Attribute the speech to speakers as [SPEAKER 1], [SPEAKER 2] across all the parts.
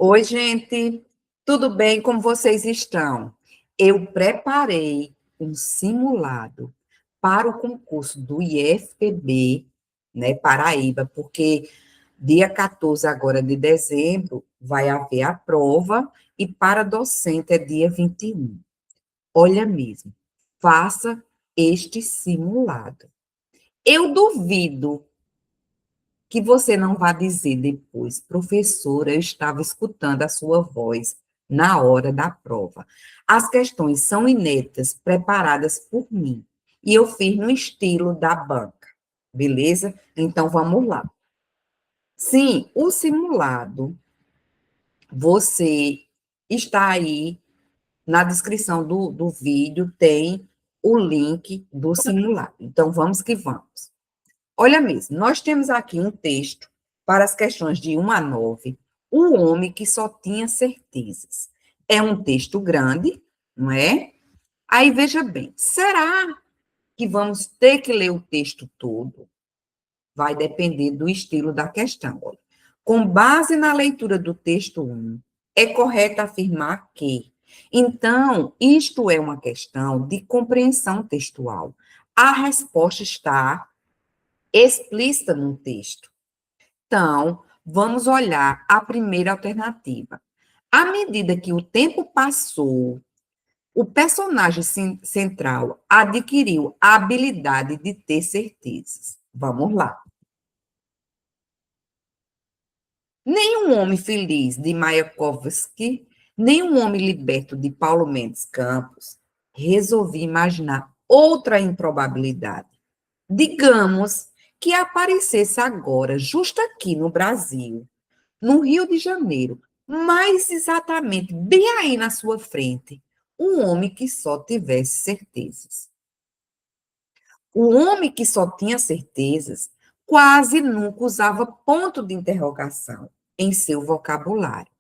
[SPEAKER 1] Oi, gente, tudo bem? Como vocês estão? Eu preparei um simulado para o concurso do IFPB, né, Paraíba, porque dia 14 agora de dezembro vai haver a prova e para docente é dia 21. Olha mesmo, faça este simulado. Eu duvido que você não vá dizer depois, professora, eu estava escutando a sua voz na hora da prova. As questões são inéditas, preparadas por mim, e eu fiz no estilo da banca, beleza? Então vamos lá. Sim, o simulado, você está aí na descrição do vídeo, tem o link do simulado. Então vamos que vamos. Olha mesmo, nós temos aqui um texto para as questões de 1 a 9, o homem que só tinha certezas. É um texto grande, não é? Aí veja bem, será que vamos ter que ler o texto todo? Vai depender do estilo da questão. Olha. Com base na leitura do texto 1, é correto afirmar que. Então, isto é uma questão de compreensão textual. A resposta está explícita no texto. Então, vamos olhar a primeira alternativa. À medida que o tempo passou, o personagem central adquiriu a habilidade de ter certezas. Vamos lá. Nenhum homem feliz de Mayakovsky, nenhum homem liberto de Paulo Mendes Campos, resolvi imaginar outra improbabilidade. Digamos que aparecesse agora, justo aqui no Brasil, no Rio de Janeiro, mais exatamente bem aí na sua frente, um homem que só tivesse certezas. O homem que só tinha certezas quase nunca usava ponto de interrogação em seu vocabulário.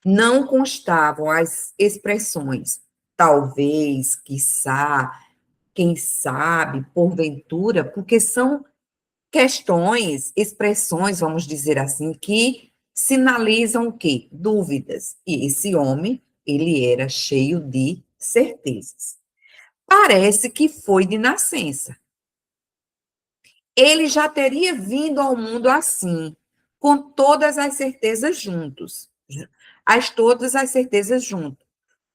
[SPEAKER 1] Não constavam as expressões talvez, quiçá, quem sabe, porventura, porque são questões, expressões, vamos dizer assim, que sinalizam o quê? Dúvidas. E esse homem, ele era cheio de certezas. Parece que foi de nascença. Ele já teria vindo ao mundo assim, com todas as certezas juntos. Todas as certezas juntos.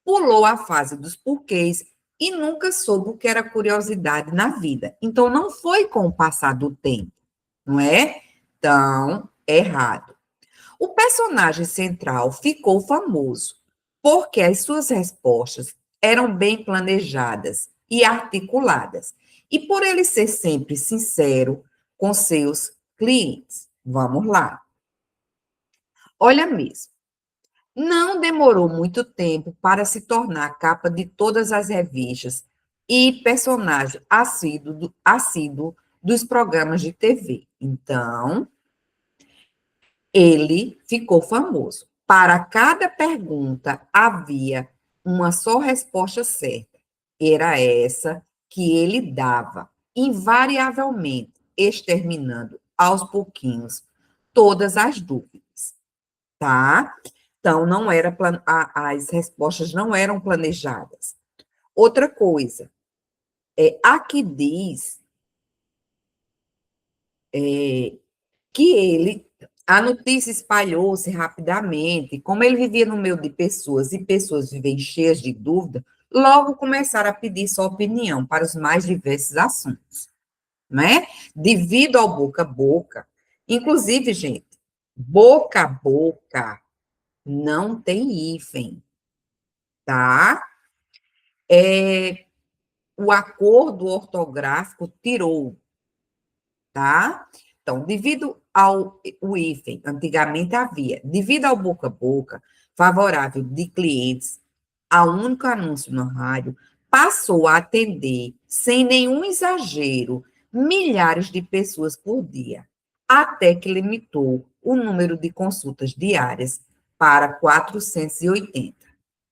[SPEAKER 1] Pulou a fase dos porquês e nunca soube o que era curiosidade na vida. Então, não foi com o passar do tempo, não é? Então, errado. O personagem central ficou famoso porque as suas respostas eram bem planejadas e articuladas, e por ele ser sempre sincero com seus clientes. Vamos lá. Olha mesmo. Não demorou muito tempo para se tornar capa de todas as revistas e personagem assíduo dos programas de TV. Então, ele ficou famoso. Para cada pergunta havia uma só resposta certa. Era essa que ele dava, invariavelmente, exterminando aos pouquinhos todas as dúvidas, tá? Então, não era as respostas não eram planejadas. Outra coisa, aqui diz que a notícia espalhou-se rapidamente, como ele vivia no meio de pessoas e pessoas vivem cheias de dúvida, logo começaram a pedir sua opinião para os mais diversos assuntos, né? Devido ao boca a boca, inclusive, gente, boca a boca não tem hífen, tá? O acordo ortográfico tirou, tá? Então, devido ao o hífen, antigamente havia, devido ao boca a boca favorável de clientes, a único anúncio no rádio passou a atender, sem nenhum exagero, milhares de pessoas por dia, até que limitou o número de consultas diárias para 480.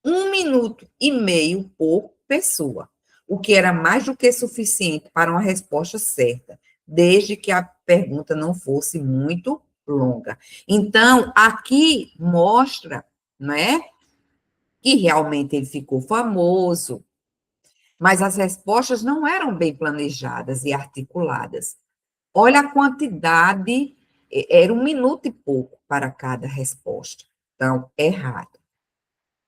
[SPEAKER 1] 1 minuto e meio por pessoa, o que era mais do que suficiente para uma resposta certa, desde que a pergunta não fosse muito longa. Então, aqui mostra né? Que realmente ele ficou famoso, mas as respostas não eram bem planejadas e articuladas. Olha a quantidade, era 1 minuto e pouco para cada resposta. Então, errado.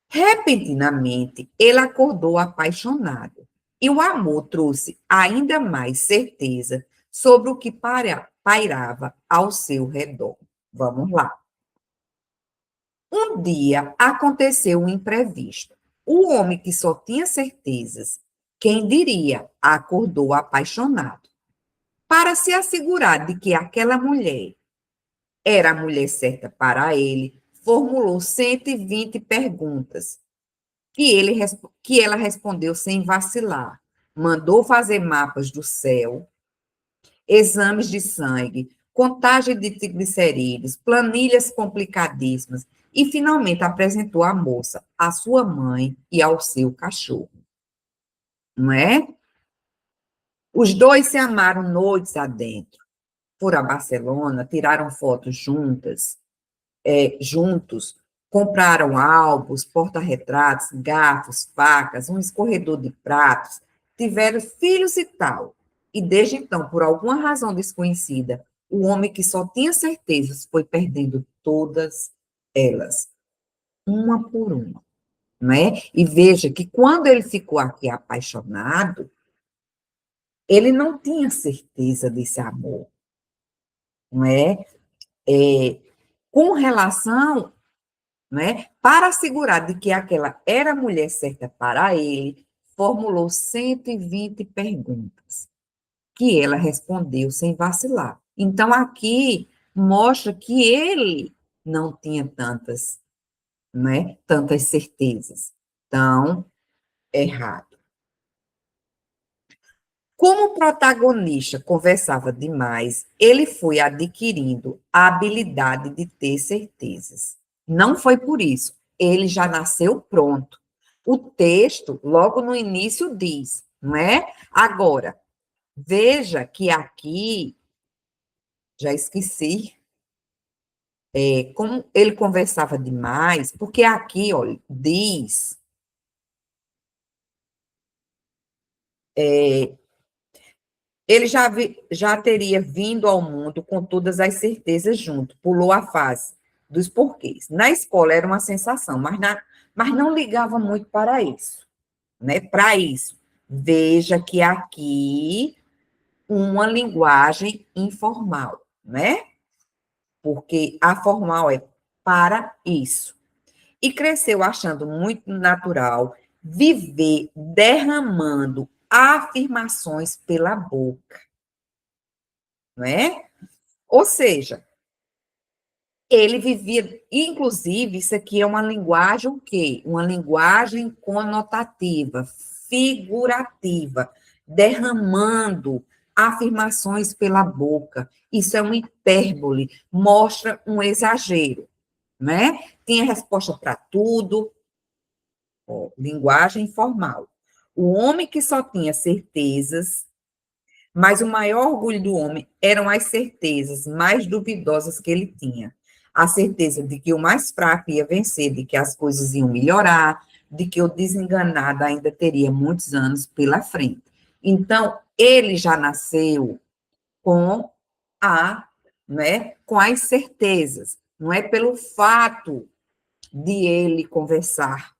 [SPEAKER 1] Repentinamente, ele acordou apaixonado, e o amor trouxe ainda mais certeza sobre o que pairava ao seu redor. Vamos lá. Um dia aconteceu um imprevisto. O homem que só tinha certezas, quem diria, acordou apaixonado. Para se assegurar de que aquela mulher era a mulher certa para ele, formulou 120 perguntas que ela respondeu sem vacilar. Mandou fazer mapas do céu, exames de sangue, contagem de triglicerídeos, planilhas complicadíssimas e finalmente apresentou a moça, à sua mãe e ao seu cachorro. Não é? Os dois se amaram noites adentro. Foram a Barcelona, tiraram fotos juntos, compraram álbuns, porta-retratos, garfos, facas, um escorredor de pratos, tiveram filhos e tal. E desde então, por alguma razão desconhecida, o homem que só tinha certezas foi perdendo todas elas, uma por uma, não é? E veja que quando ele ficou aqui apaixonado, ele não tinha certeza desse amor, não é? Com relação, né? Para assegurar de que aquela era a mulher certa para ele, formulou 120 perguntas, que ela respondeu sem vacilar. Então, aqui mostra que ele não tinha tantas, né, tantas certezas. Então, errado. Como o protagonista conversava demais, ele foi adquirindo a habilidade de ter certezas. Não foi por isso, ele já nasceu pronto. O texto, logo no início, diz, não é? Agora, veja que aqui, já esqueci, como ele conversava demais, porque aqui, olha, diz, ele já teria vindo ao mundo com todas as certezas junto, pulou a fase dos porquês. Na escola era uma sensação, mas não ligava muito para isso, né? Para isso, veja que aqui uma linguagem informal, né? Porque a formal é para isso. E cresceu achando muito natural viver derramando afirmações pela boca, não é? Ou seja, ele vivia, inclusive, isso aqui é uma linguagem o quê? Uma linguagem conotativa, figurativa, derramando afirmações pela boca. Isso é uma hipérbole, mostra um exagero, né? Tinha resposta para tudo, ó, linguagem informal. O homem que só tinha certezas, mas o maior orgulho do homem eram as certezas mais duvidosas que ele tinha. A certeza de que o mais fraco ia vencer, de que as coisas iam melhorar, de que o desenganado ainda teria muitos anos pela frente. Então, ele já nasceu com a, né, com as certezas. Não é pelo fato de ele conversar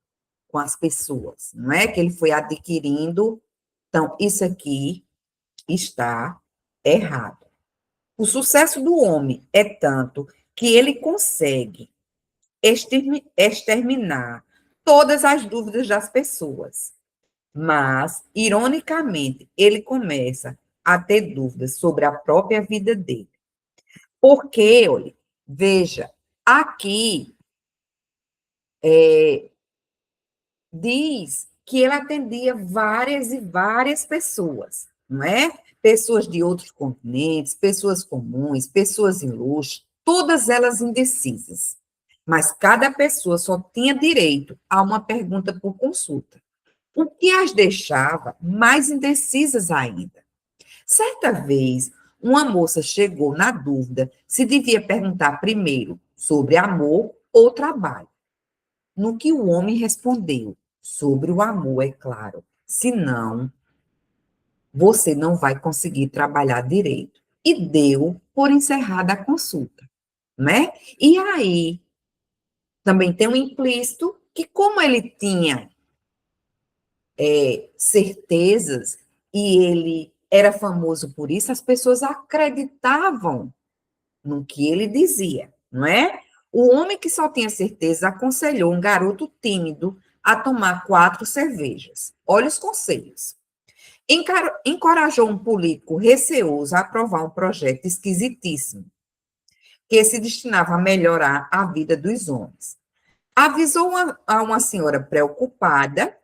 [SPEAKER 1] com as pessoas, não é que ele foi adquirindo. Então, isso aqui está errado. O sucesso do homem é tanto que ele consegue exterminar todas as dúvidas das pessoas. Mas, ironicamente, ele começa a ter dúvidas sobre a própria vida dele. Porque, olha, veja, aqui diz que ele atendia várias e várias pessoas, não é? Pessoas de outros continentes, pessoas comuns, pessoas ilustres, todas elas indecisas. Mas cada pessoa só tinha direito a uma pergunta por consulta, o que as deixava mais indecisas ainda. Certa vez, uma moça chegou na dúvida se devia perguntar primeiro sobre amor ou trabalho. no que o homem respondeu. Sobre o amor, é claro. Senão, você não vai conseguir trabalhar direito. E deu por encerrada a consulta, né? E aí, também tem um implícito que, como ele tinha certezas e ele era famoso por isso, as pessoas acreditavam no que ele dizia, não é? O homem que só tinha certeza aconselhou um garoto tímido a tomar 4 cervejas. Olha os conselhos. Encorajou um político receoso a aprovar um projeto esquisitíssimo, que se destinava a melhorar a vida dos homens. Avisou a uma senhora preocupada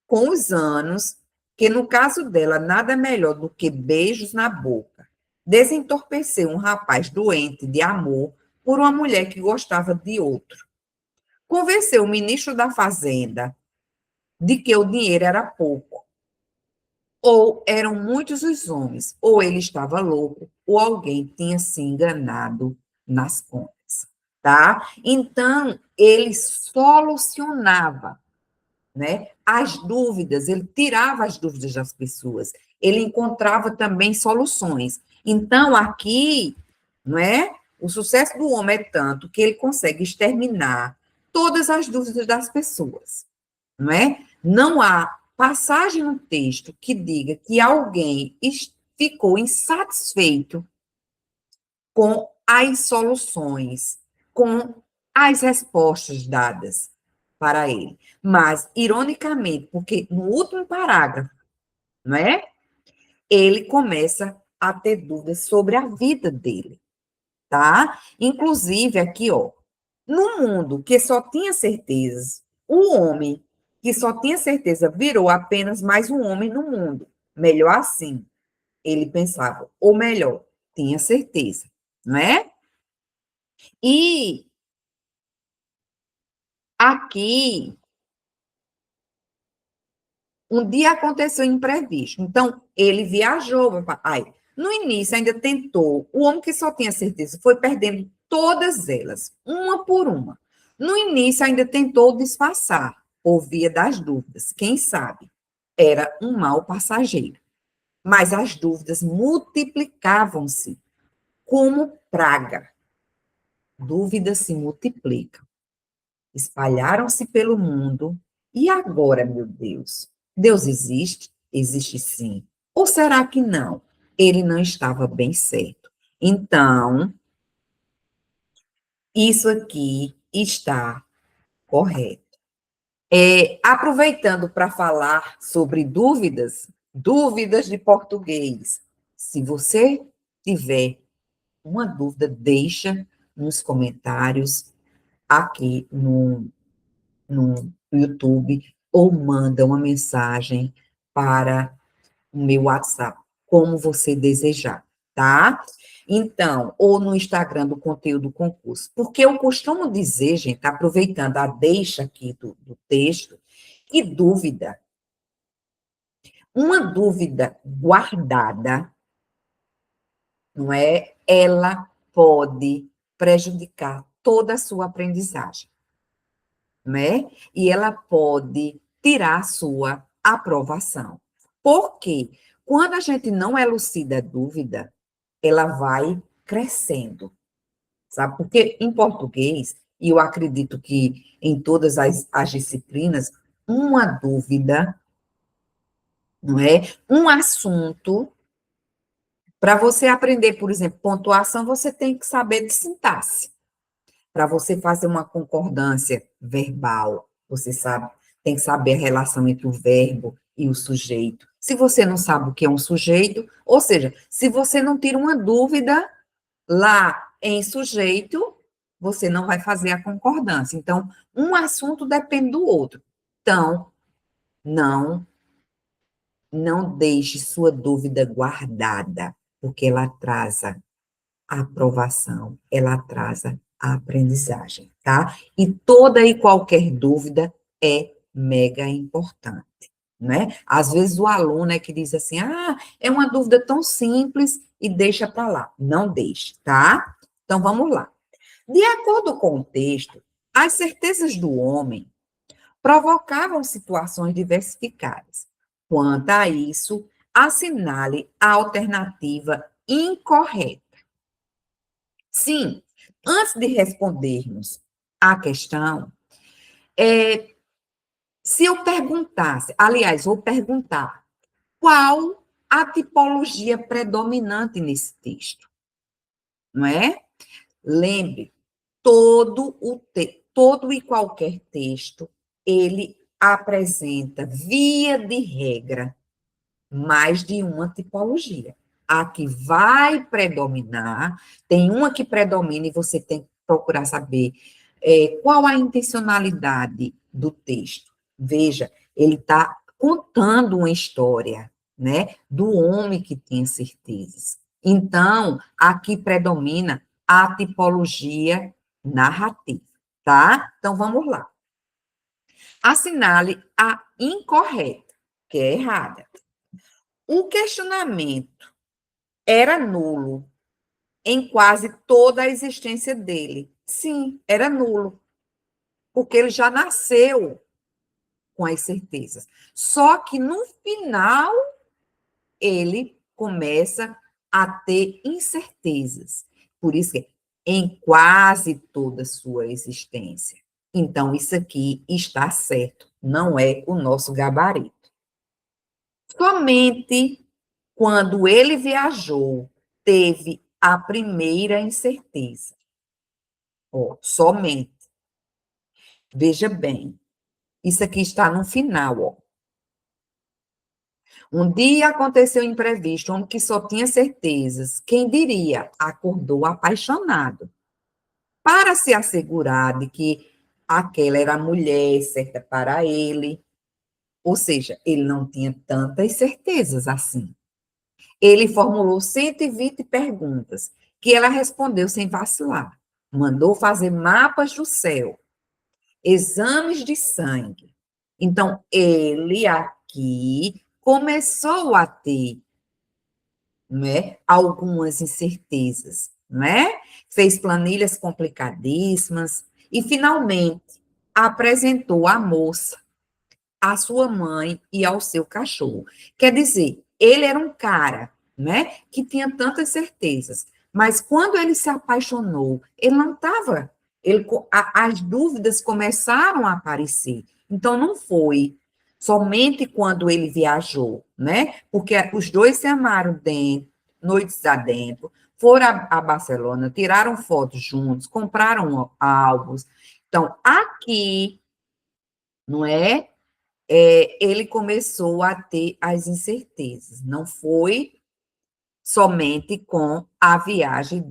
[SPEAKER 1] com os anos, que no caso dela nada melhor do que beijos na boca. Desentorpeceu um rapaz doente de amor por uma mulher que gostava de outro. Convenceu o ministro da Fazenda de que o dinheiro era pouco. Ou eram muitos os homens, ou ele estava louco, ou alguém tinha se enganado nas contas, tá? Então, ele solucionava, né, as dúvidas, ele tirava as dúvidas das pessoas, ele encontrava também soluções. Então, aqui, não é? O sucesso do homem é tanto que ele consegue exterminar todas as dúvidas das pessoas, não é? Não há passagem no texto que diga que alguém ficou insatisfeito com as soluções, com as respostas dadas para ele. Mas, ironicamente, porque no último parágrafo, não é? Ele começa a ter dúvidas sobre a vida dele, tá? Inclusive, aqui, ó, no mundo que só tinha certezas, o homem que só tinha certeza virou apenas mais um homem no mundo. Melhor assim, ele pensava, ou melhor, tinha certeza, não é? E aqui, um dia aconteceu um imprevisto. Então, ele viajou. Ai, no início, ainda tentou. O homem que só tinha certeza foi perdendo todas elas, uma por uma. No início, ainda tentou disfarçar, por via das dúvidas. Quem sabe? Era um mau passageiro. Mas as dúvidas multiplicavam-se como praga. Dúvidas se multiplicam. Espalharam-se pelo mundo. E agora, meu Deus? Deus existe? Existe sim. Ou será que não? Ele não estava bem certo. Então, isso aqui está correto. Aproveitando para falar sobre dúvidas, dúvidas de português. Se você tiver uma dúvida, deixa nos comentários aqui no YouTube ou manda uma mensagem para o meu WhatsApp, como você desejar, tá? Então, ou no Instagram do conteúdo do concurso. Porque eu costumo dizer, gente, aproveitando a deixa aqui do texto, que dúvida, uma dúvida guardada, não é? Ela pode prejudicar toda a sua aprendizagem, né? E ela pode tirar a sua aprovação. Por quê? Quando a gente não elucida a dúvida, ela vai crescendo, sabe? Porque em português, e eu acredito que em todas as disciplinas, uma dúvida, não é? Um assunto, para você aprender, por exemplo, pontuação, você tem que saber de sintaxe. Para você fazer uma concordância verbal, você sabe, tem que saber a relação entre o verbo e o sujeito. Se você não sabe o que é um sujeito, ou seja, se você não tira uma dúvida lá em sujeito, você não vai fazer a concordância. Então, um assunto depende do outro. Então, não não deixe sua dúvida guardada, porque ela atrasa a aprovação, ela atrasa a aprendizagem, tá? E toda e qualquer dúvida é mega importante, né? Às vezes o aluno é que diz assim, é uma dúvida tão simples e deixa para lá. Não deixe, tá? Então, vamos lá. De acordo com o texto, As certezas do homem provocavam situações diversificadas. Quanto a isso, assinale a alternativa incorreta. Sim, antes de respondermos à questão, se eu perguntasse, aliás, vou perguntar, qual a tipologia predominante nesse texto? Não é? Lembre, todo e qualquer texto, ele apresenta, via de regra, mais de uma tipologia. A que vai predominar, tem uma que predomina e você tem que procurar saber qual a intencionalidade do texto. Veja, ele está contando uma história, né, do homem que tinha certezas. Então, aqui predomina a tipologia narrativa, tá? Então, vamos lá. Assinale a incorreta, que é errada. O questionamento era nulo em quase toda a existência dele. Sim, era nulo, porque ele já nasceu com as certezas. Só que no final ele começa a ter incertezas. Por isso que é em quase toda a sua existência. Então, isso aqui está certo, não é o nosso gabarito. Somente quando ele viajou, teve a primeira incerteza. Ó, somente. Veja bem, isso aqui está no final, ó. Um dia aconteceu um imprevisto, homem que só tinha certezas. Quem diria? Acordou apaixonado. Para se assegurar de que aquela era a mulher certa para ele. Ou seja, ele não tinha tantas certezas assim. Ele formulou 120 perguntas, que ela respondeu sem vacilar. Mandou fazer mapas do céu, exames de sangue. Então, ele aqui começou a ter, né, algumas incertezas, né? Fez planilhas complicadíssimas e, finalmente, apresentou a moça à sua mãe e ao seu cachorro. Quer dizer, ele era um cara, né, que tinha tantas certezas, mas quando ele se apaixonou, ele não estava, as dúvidas começaram a aparecer. Então não foi somente quando ele viajou, né? Porque os dois se amaram dentro, noites adentro, foram a Barcelona, tiraram fotos juntos, compraram álbuns. Então, aqui, não é? Ele começou a ter as incertezas. Não foi somente com a viagem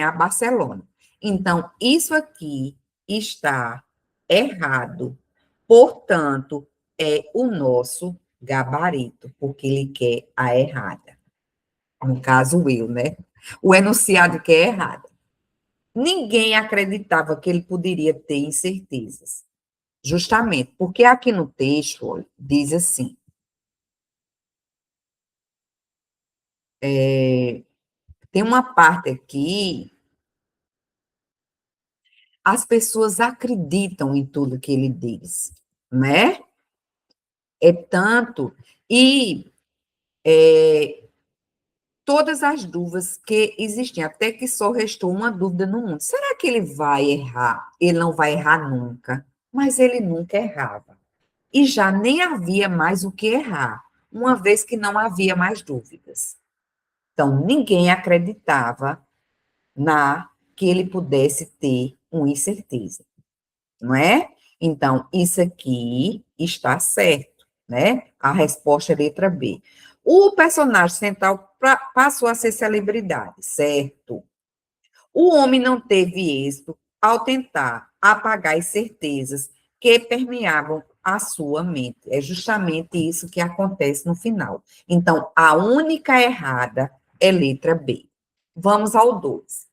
[SPEAKER 1] a Barcelona. Então, isso aqui está errado. Portanto, é o nosso gabarito, porque ele quer a errada. No caso, eu, né? O enunciado quer errada. Ninguém acreditava que ele poderia ter incertezas. Justamente, porque aqui no texto, olha, diz assim, tem uma parte aqui, as pessoas acreditam em tudo que ele diz, né? É tanto, e todas as dúvidas que existiam, até que só restou uma dúvida no mundo. Será que ele vai errar? Ele não vai errar nunca, mas ele nunca errava. E já nem havia mais o que errar, uma vez que não havia mais dúvidas. Então, ninguém acreditava na que ele pudesse ter uma incerteza, não é? Então, isso aqui está certo, né? A resposta é letra B. O personagem central passou a ser celebridade, certo? O homem não teve êxito ao tentar apagar as certezas que permeavam a sua mente. É justamente isso que acontece no final. Então, a única errada é letra B. Vamos ao 2.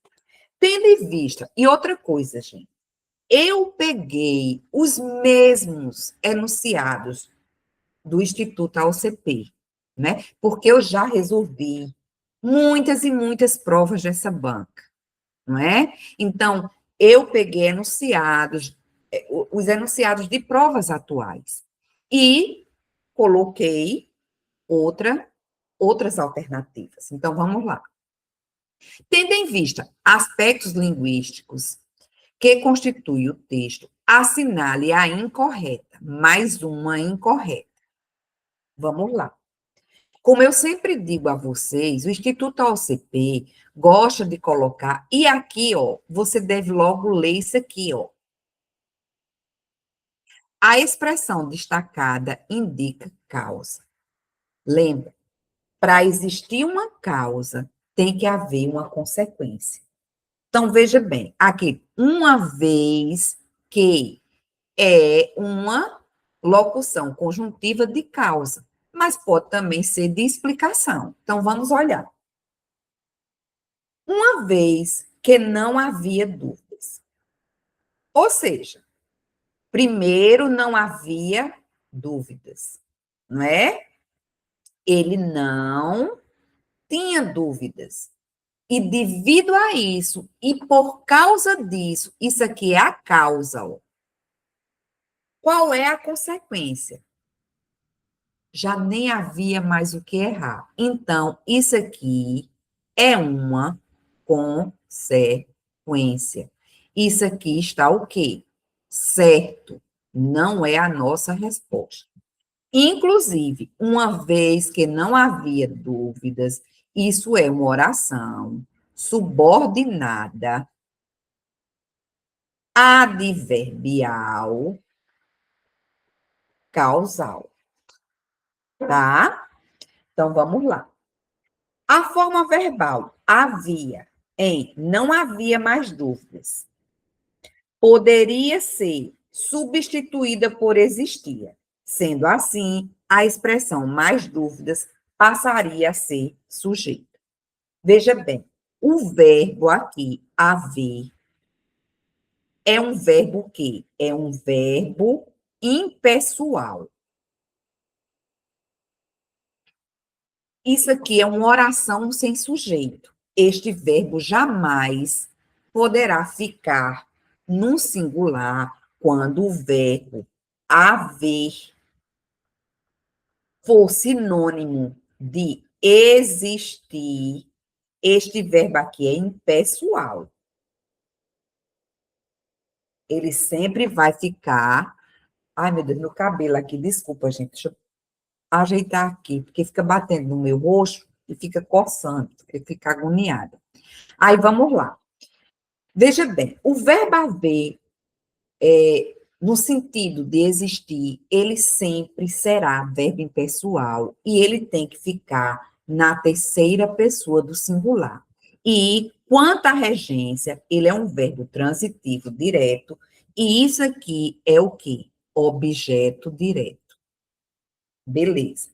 [SPEAKER 1] Tendo em vista, e outra coisa, gente, eu peguei os mesmos enunciados do Instituto AOCP, né? Porque eu já resolvi muitas e muitas provas dessa banca, não é? Então, eu peguei enunciados, os enunciados de provas atuais e coloquei outras alternativas. Então, vamos lá. Tendo em vista aspectos linguísticos que constituem o texto, assinale a incorreta, mais uma incorreta. Vamos lá. Como eu sempre digo a vocês, o Instituto OCP gosta de colocar, e aqui, ó, você deve logo ler isso aqui, ó. A expressão destacada indica causa. Lembra, para existir uma causa, tem que haver uma consequência. Então, veja bem, aqui, uma vez que é uma locução conjuntiva de causa, mas pode também ser de explicação. Então, vamos olhar. Uma vez que não havia dúvidas. Ou seja, primeiro não havia dúvidas, não é? Ele não tinha dúvidas. E devido a isso, e por causa disso, isso aqui é a causa. Ó. Qual é a consequência? Já nem havia mais o que errar. Então, isso aqui é uma consequência. Isso aqui está o quê? Certo. Não é a nossa resposta. Inclusive, uma vez que não havia dúvidas, isso é uma oração subordinada, adverbial, causal. Tá? Então, vamos lá. A forma verbal havia em não havia mais dúvidas. Poderia ser substituída por existia. Sendo assim, a expressão mais dúvidas passaria a ser sujeito. Veja bem, o verbo aqui, haver, é um verbo que? É um verbo impessoal. Isso aqui é uma oração sem sujeito. Este verbo jamais poderá ficar num singular quando o verbo haver for sinônimo de existir. Este verbo aqui é impessoal. Ele sempre vai ficar. Ai, meu Deus, meu cabelo aqui, desculpa, gente. Deixa eu ajeitar aqui, porque fica batendo no meu rosto e fica coçando, eu fico agoniada. Aí vamos lá. Veja bem, o verbo haver, no sentido de existir, ele sempre será verbo impessoal e ele tem que ficar na terceira pessoa do singular. E quanto à regência, ele é um verbo transitivo direto e isso aqui é o quê? Objeto direto. Beleza.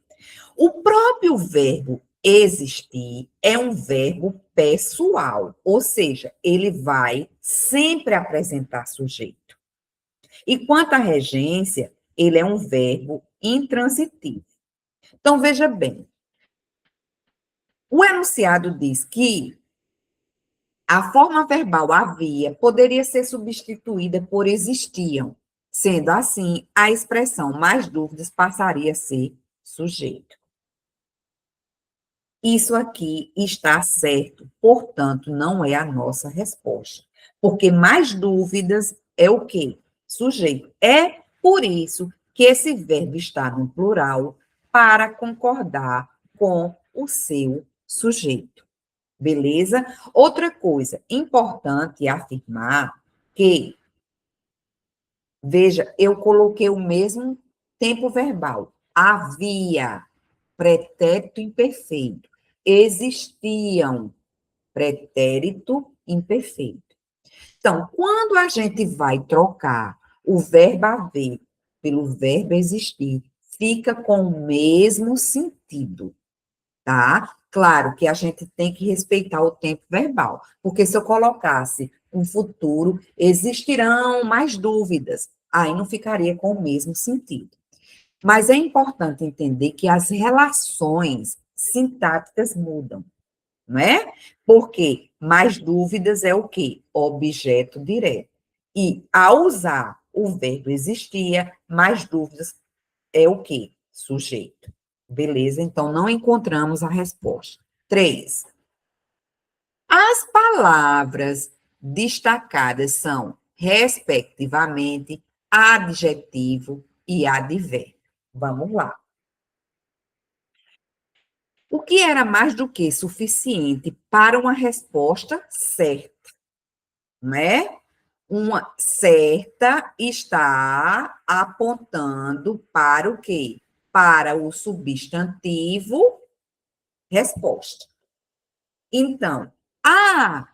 [SPEAKER 1] O próprio verbo existir é um verbo pessoal, ou seja, ele vai sempre apresentar sujeito. E quanto à regência, ele é um verbo intransitivo. Então, veja bem, o enunciado diz que a forma verbal havia poderia ser substituída por existiam. Sendo assim, a expressão mais dúvidas passaria a ser sujeito. Isso aqui está certo, portanto, não é a nossa resposta. Porque mais dúvidas é o quê? Sujeito. É por isso que esse verbo está no plural para concordar com o seu sujeito. Beleza? Outra coisa importante afirmar que, veja, eu coloquei o mesmo tempo verbal. Havia, pretérito imperfeito. Existiam, pretérito imperfeito. Então, quando a gente vai trocar o verbo haver pelo verbo existir, fica com o mesmo sentido, tá? Claro que a gente tem que respeitar o tempo verbal, porque se eu colocasse um futuro, existirão mais dúvidas, aí não ficaria com o mesmo sentido. Mas é importante entender que as relações sintáticas mudam, não é? Porque mais dúvidas é o quê? Objeto direto. E, ao usar o verbo existia, mais dúvidas é o quê? Sujeito. Beleza? Então, não encontramos a resposta. 3. As palavras destacadas são, respectivamente, adjetivo e advérbio. Vamos lá. O que era mais do que suficiente para uma resposta certa, né? Uma certa está apontando para o quê? Para o substantivo resposta. Então, a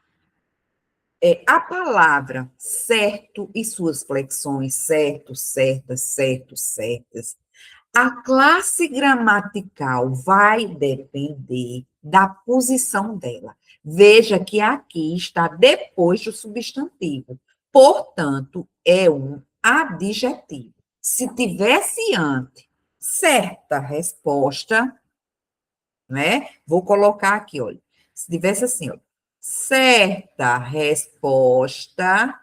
[SPEAKER 1] palavra certo e suas flexões, certo, certa, certo, certas, a classe gramatical vai depender da posição dela. Veja que aqui está depois do substantivo. Portanto, é um adjetivo. Se tivesse antes certa resposta, né? Vou colocar aqui, olha. Se tivesse assim, olha, certa resposta,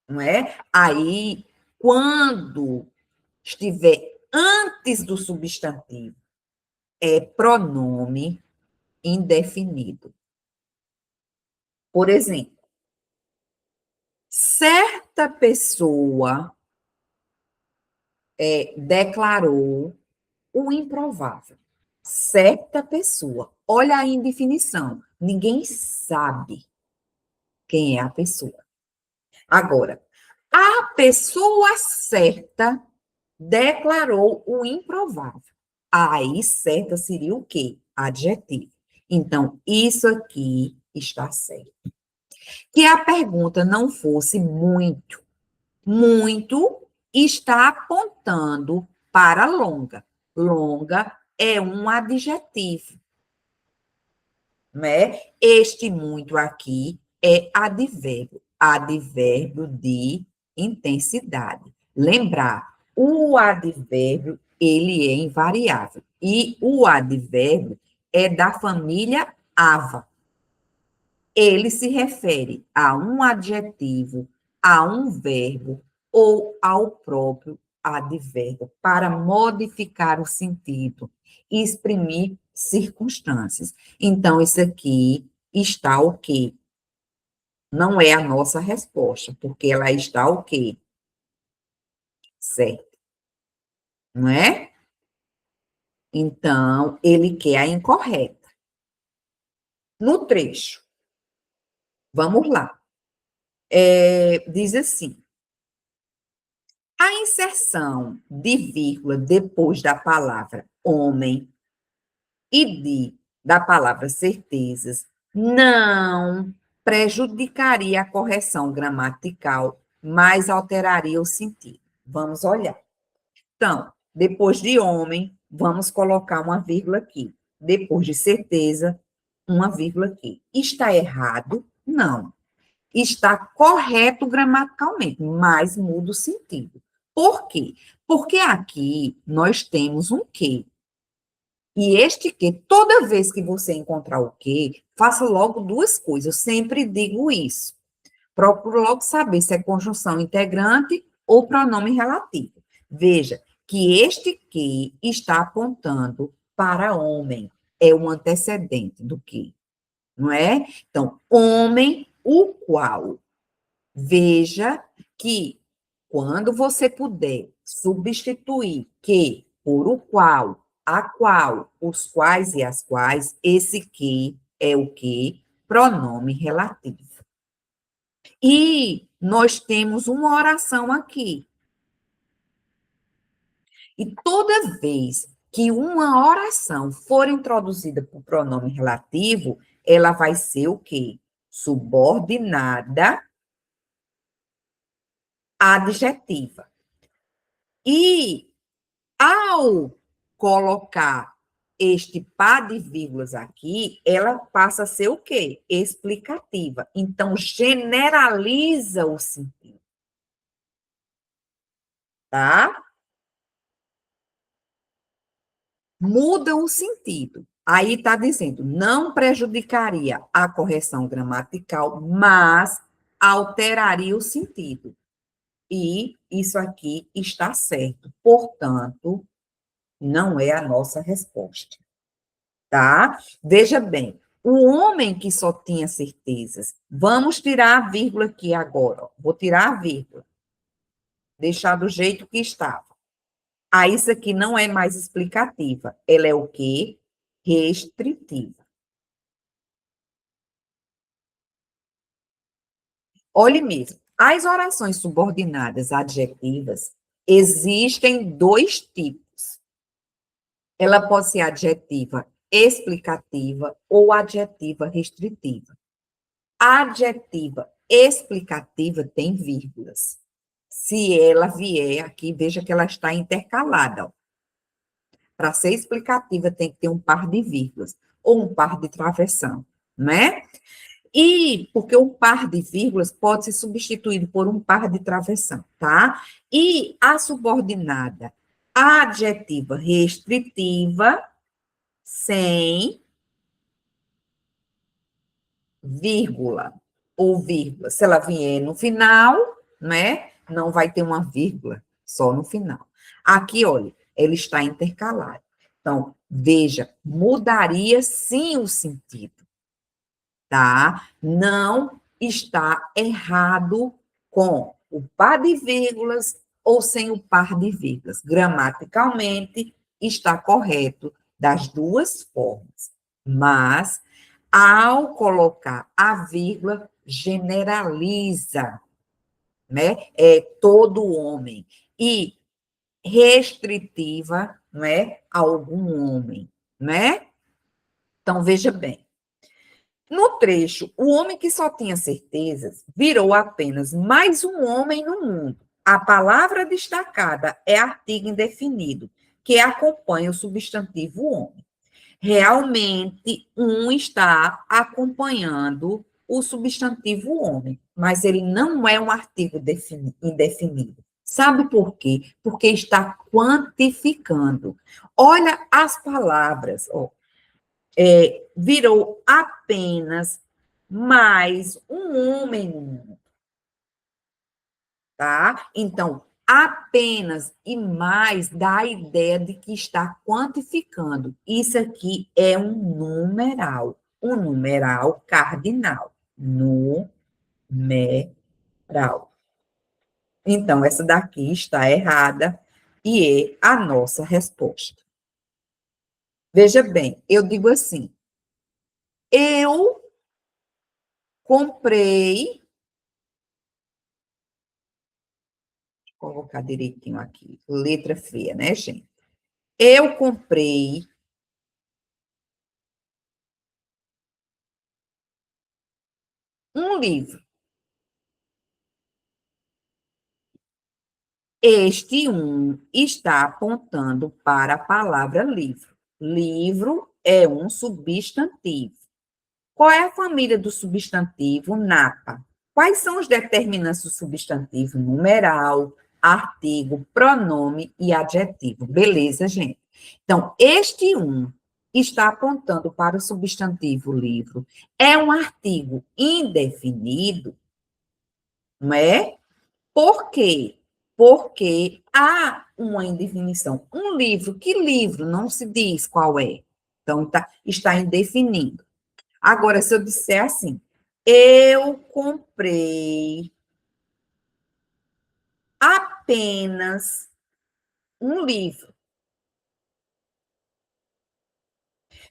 [SPEAKER 1] não é? Aí, quando estiver antes do substantivo, é pronome indefinido. Por exemplo, certa pessoa declarou o improvável. Certa pessoa. Olha a indefinição. Ninguém sabe quem é a pessoa. Agora, a pessoa certa declarou o improvável. Aí, certa seria o quê? Adjetivo. Então, isso aqui está certo. Que a pergunta não fosse muito, muito está apontando para longa. Longa é um adjetivo, né? Este muito aqui é advérbio, advérbio de intensidade. Lembrar, o advérbio, ele é invariável. E o advérbio é da família ava. Ele se refere a um adjetivo, a um verbo ou ao próprio advérbio para modificar o sentido e exprimir circunstâncias. Então, isso aqui está o quê? Não é a nossa resposta, porque ela está o quê? Certo, não é? Então, ele quer a incorreta. No trecho, vamos lá. Diz assim: a inserção de vírgula depois da palavra homem da palavra certezas não prejudicaria a correção gramatical, mas alteraria o sentido. Vamos olhar. Então, depois de homem, vamos colocar uma vírgula aqui. Depois de certeza, uma vírgula aqui. Está errado? Não. Está correto gramaticalmente, mas muda o sentido. Por quê? Porque aqui nós temos um que. E este que, toda vez que você encontrar o que, faça logo duas coisas. Eu sempre digo isso. Procure logo saber se é conjunção integrante ou pronome relativo. Veja que este que está apontando para homem é o antecedente do que, não é? Então, homem, o qual. Veja que quando você puder substituir que por o qual, a qual, os quais e as quais, esse que é o que? Pronome relativo. E nós temos uma oração aqui. E toda vez que uma oração for introduzida por pronome relativo, ela vai ser o quê? Subordinada adjetiva. E ao colocar este par de vírgulas aqui, ela passa a ser o quê? Explicativa. Então, generaliza o sentido. Tá? Muda o sentido. Aí está dizendo, não prejudicaria a correção gramatical, mas alteraria o sentido. E isso aqui está certo. Portanto, não é a nossa resposta, tá? Veja bem, o homem que só tinha certezas. Vamos tirar a vírgula aqui agora. Ó. Vou tirar a vírgula. Deixar do jeito que estava. Ah, isso aqui não é mais explicativa. Ela é o quê? Restritiva. Olhe mesmo. As orações subordinadas adjetivas existem dois tipos. Ela pode ser adjetiva explicativa ou adjetiva restritiva. A adjetiva explicativa tem vírgulas. Se ela vier aqui, veja que ela está intercalada. Para ser explicativa, tem que ter um par de vírgulas ou um par de travessão, né? E porque um par de vírgulas pode ser substituído por um par de travessão, tá? E a subordinada adjetiva restritiva sem vírgula ou vírgula. Se ela vier no final, né? Não vai ter uma vírgula, só no final. Aqui, olha, ela está intercalada. Então, veja, mudaria sim o sentido, tá? Não está errado com o par de vírgulas ou sem o par de vírgulas. Gramaticalmente, está correto das duas formas. Mas ao colocar a vírgula, generaliza, né? É todo homem. E restritiva, né? Algum homem, né? Então, veja bem. No trecho, o homem que só tinha certezas virou apenas mais um homem no mundo. A palavra destacada é artigo indefinido, que acompanha o substantivo homem. Realmente, um está acompanhando o substantivo homem, mas ele não é um artigo indefinido. Sabe por quê? Porque está quantificando. Olha as palavras, ó. Virou apenas mais um homem no mundo, tá? Então, apenas e mais dá a ideia de que está quantificando. Isso aqui é um numeral cardinal. Numeral. Então, essa daqui está errada e é a nossa resposta. Veja bem, eu digo assim, eu comprei, vou colocar direitinho aqui, letra feia, né, gente? Eu comprei um livro. Este um está apontando para a palavra livro. Livro é um substantivo. Qual é a família do substantivo? Napa. Quais são os determinantes do substantivo? Numeral, artigo, pronome e adjetivo. Beleza, gente? Então, este um está apontando para o substantivo livro. É um artigo indefinido, não é? Por quê? Porque há uma indefinição. Um livro, que livro? Não se diz qual é. Então, está indefinido. Agora, se eu disser assim, eu comprei apenas um livro.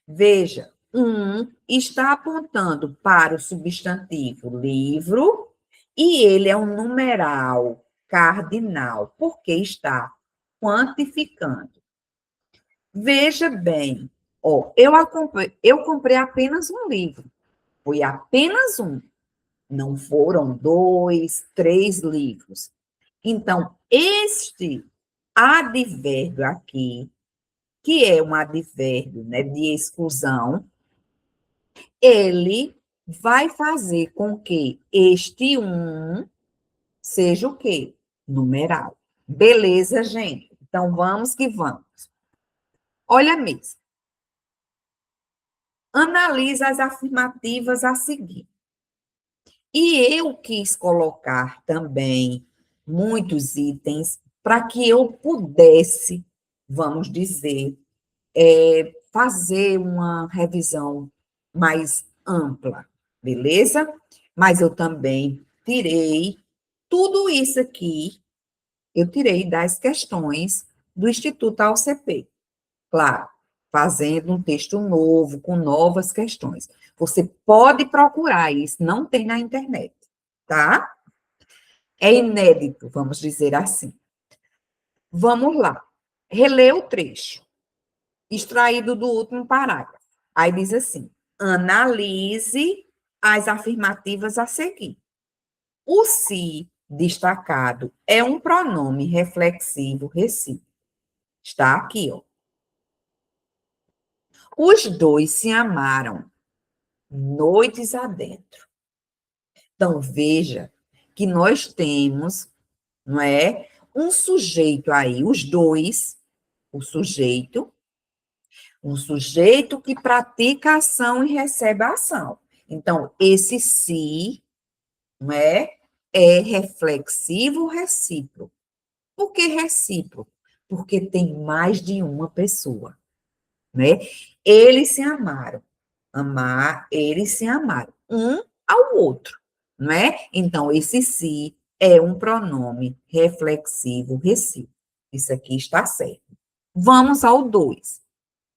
[SPEAKER 1] Veja, um está apontando para o substantivo livro e ele é um numeral cardinal, porque está quantificando. Veja bem, ó, eu comprei apenas um livro, foi apenas um, não foram dois, três livros. Então, este advérbio aqui, que é um advérbio, né, de exclusão, ele vai fazer com que este um seja o quê? Numeral. Beleza, gente? Então, vamos que vamos. Olha mesmo. Analisa as afirmativas a seguir. E eu quis colocar também muitos itens para que eu pudesse, vamos dizer, fazer uma revisão mais ampla, beleza? Mas eu também tirei tudo isso aqui, eu tirei das questões do Instituto AOCP. Claro, fazendo um texto novo, com novas questões. Você pode procurar isso, não tem na internet, tá? É inédito, vamos dizer assim. Vamos lá. Reler o trecho, extraído do último parágrafo. Aí diz assim: analise as afirmativas a seguir. O se destacado é um pronome reflexivo recíproco. Está aqui, ó. Os dois se amaram noites adentro. Então, veja que nós temos, não é, um sujeito aí, os dois, o sujeito, um sujeito que pratica a ação e recebe a ação. Então, esse se, não é reflexivo recíproco. Por que recíproco? Porque tem mais de uma pessoa, né? Eles se amaram. Eles se amaram um ao outro, não é? Então, esse se é um pronome reflexivo recíproco. Isso aqui está certo. Vamos ao 2.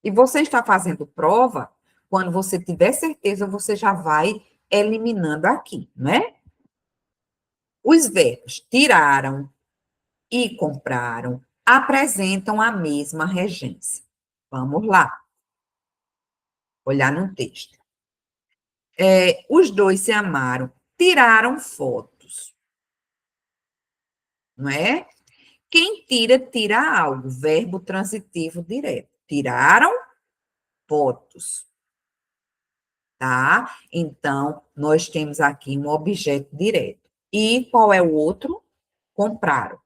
[SPEAKER 1] E você está fazendo prova, quando você tiver certeza, você já vai eliminando aqui, não é? Os verbos tiraram e compraram apresentam a mesma regência. Vamos lá, olhar no texto. Os dois se amaram, tiraram fotos, não é? Quem tira, tira algo, verbo transitivo direto. Tiraram fotos, tá? Então, nós temos aqui um objeto direto. E qual é o outro? Compraram.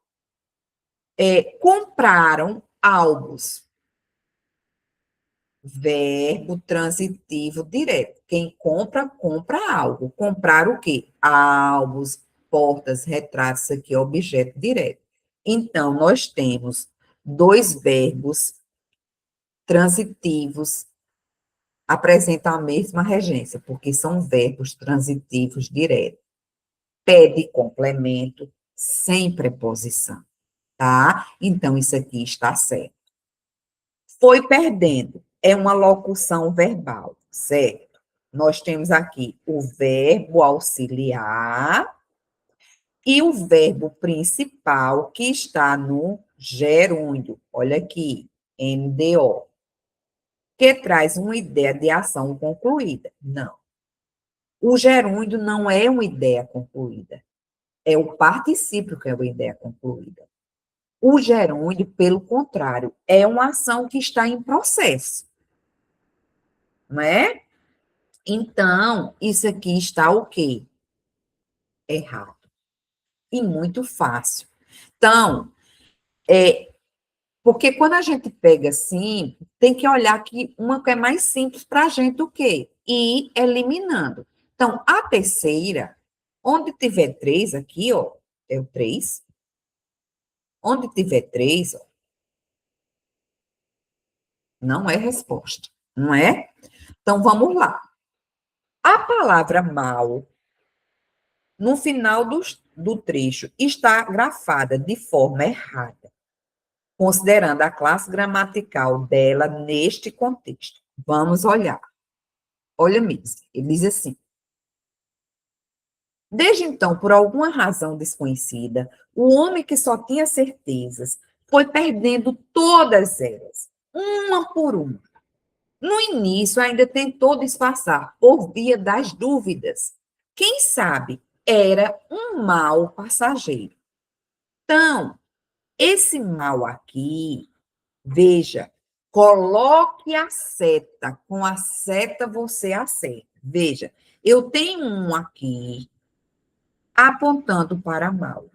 [SPEAKER 1] Compraram álbuns, verbo transitivo direto. Quem compra, compra algo. Comprar o quê? Álbuns, portas, retratos, isso aqui é objeto direto. Então, nós temos dois verbos transitivos, apresentam a mesma regência, porque são verbos transitivos diretos. Pede complemento sem preposição, tá? Então, isso aqui está certo. Foi perdendo. É uma locução verbal, certo? Nós temos aqui o verbo auxiliar e o verbo principal que está no gerúndio. Olha aqui, NDO, que traz uma ideia de ação concluída. Não. O gerúndio não é uma ideia concluída. É o particípio que é uma ideia concluída. O gerúndio, pelo contrário, é uma ação que está em processo. Não é? Então, isso aqui está o quê? Errado. E muito fácil. Então, porque quando a gente pega assim, tem que olhar que uma que é mais simples para a gente o quê? Ir eliminando. Então, a terceira, onde tiver 3 aqui, ó, é o 3. Onde tiver 3, ó, não é resposta, não é? Então, vamos lá. A palavra mal, no final do trecho, está grafada de forma errada, considerando a classe gramatical dela neste contexto. Vamos olhar. Olha mesmo, ele diz assim: desde então, por alguma razão desconhecida, o homem que só tinha certezas foi perdendo todas elas, uma por uma. No início, ainda tentou disfarçar por via das dúvidas. Quem sabe era um mal passageiro. Então, esse mal aqui, veja, coloque a seta. Com a seta você acerta. Veja, eu tenho um aqui apontando para mal.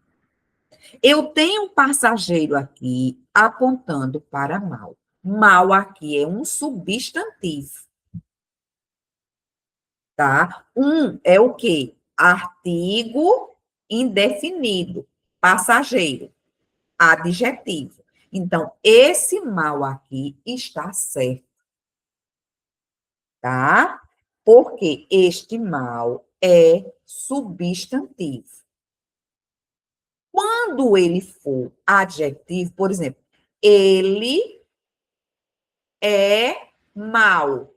[SPEAKER 1] Eu tenho um passageiro aqui apontando para mal. Mal aqui é um substantivo. tá? Um é o quê? Artigo indefinido, passageiro, adjetivo. Então, esse mal aqui está certo, tá? Porque este mal é substantivo. Quando ele for adjetivo, por exemplo, ele é mal,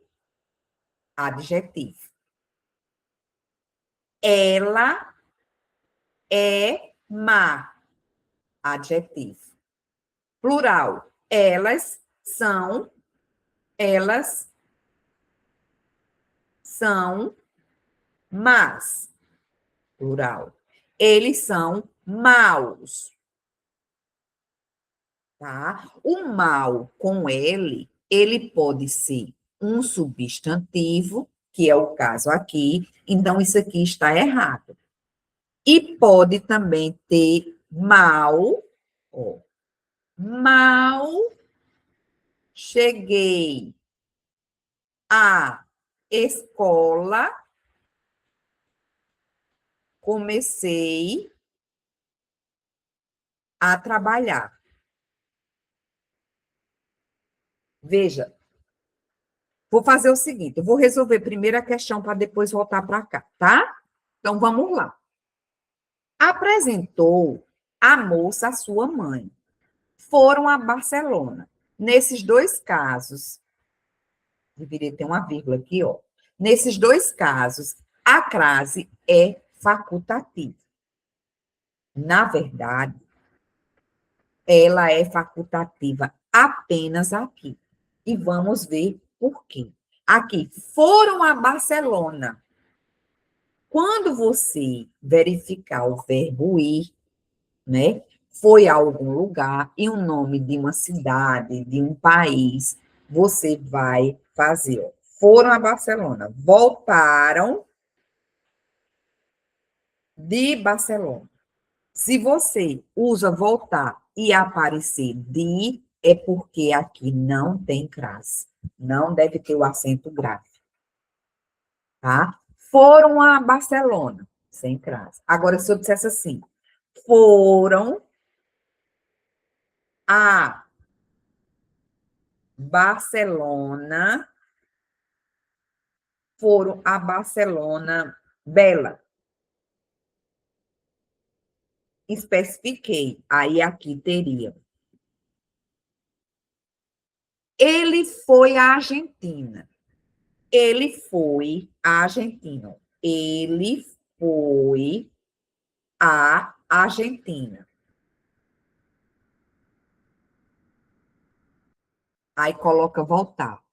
[SPEAKER 1] adjetivo. Ela é má, adjetivo. Plural, elas são más, plural. Eles são maus, tá? O mal com ele pode ser um substantivo, que é o caso aqui, então isso aqui está errado. E pode também ter mal, ó, mal cheguei à escola, comecei a trabalhar. Veja, vou fazer o seguinte, eu vou resolver primeiro a questão para depois voltar para cá, tá? Então, vamos lá. Apresentou a moça à sua mãe. Foram a Barcelona. Nesses dois casos, deveria ter uma vírgula aqui, ó. Nesses dois casos, a crase é facultativa. Na verdade, ela é facultativa apenas aqui. E vamos ver por quê. Aqui, foram a Barcelona. Quando você verificar o verbo ir, né? Foi a algum lugar e o nome de uma cidade, de um país, você vai fazer. Ó. Foram a Barcelona, voltaram de Barcelona. Se você usa voltar e aparecer de, é porque aqui não tem crase. Não deve ter o acento grave. Tá? Foram a Barcelona, sem crase. Agora, se eu dissesse assim, foram a Barcelona, foram a Barcelona Bela. Especifiquei. Aí aqui teria. Ele foi à Argentina. Ele foi à Argentina. Ele foi à Argentina. Aí coloca voltar.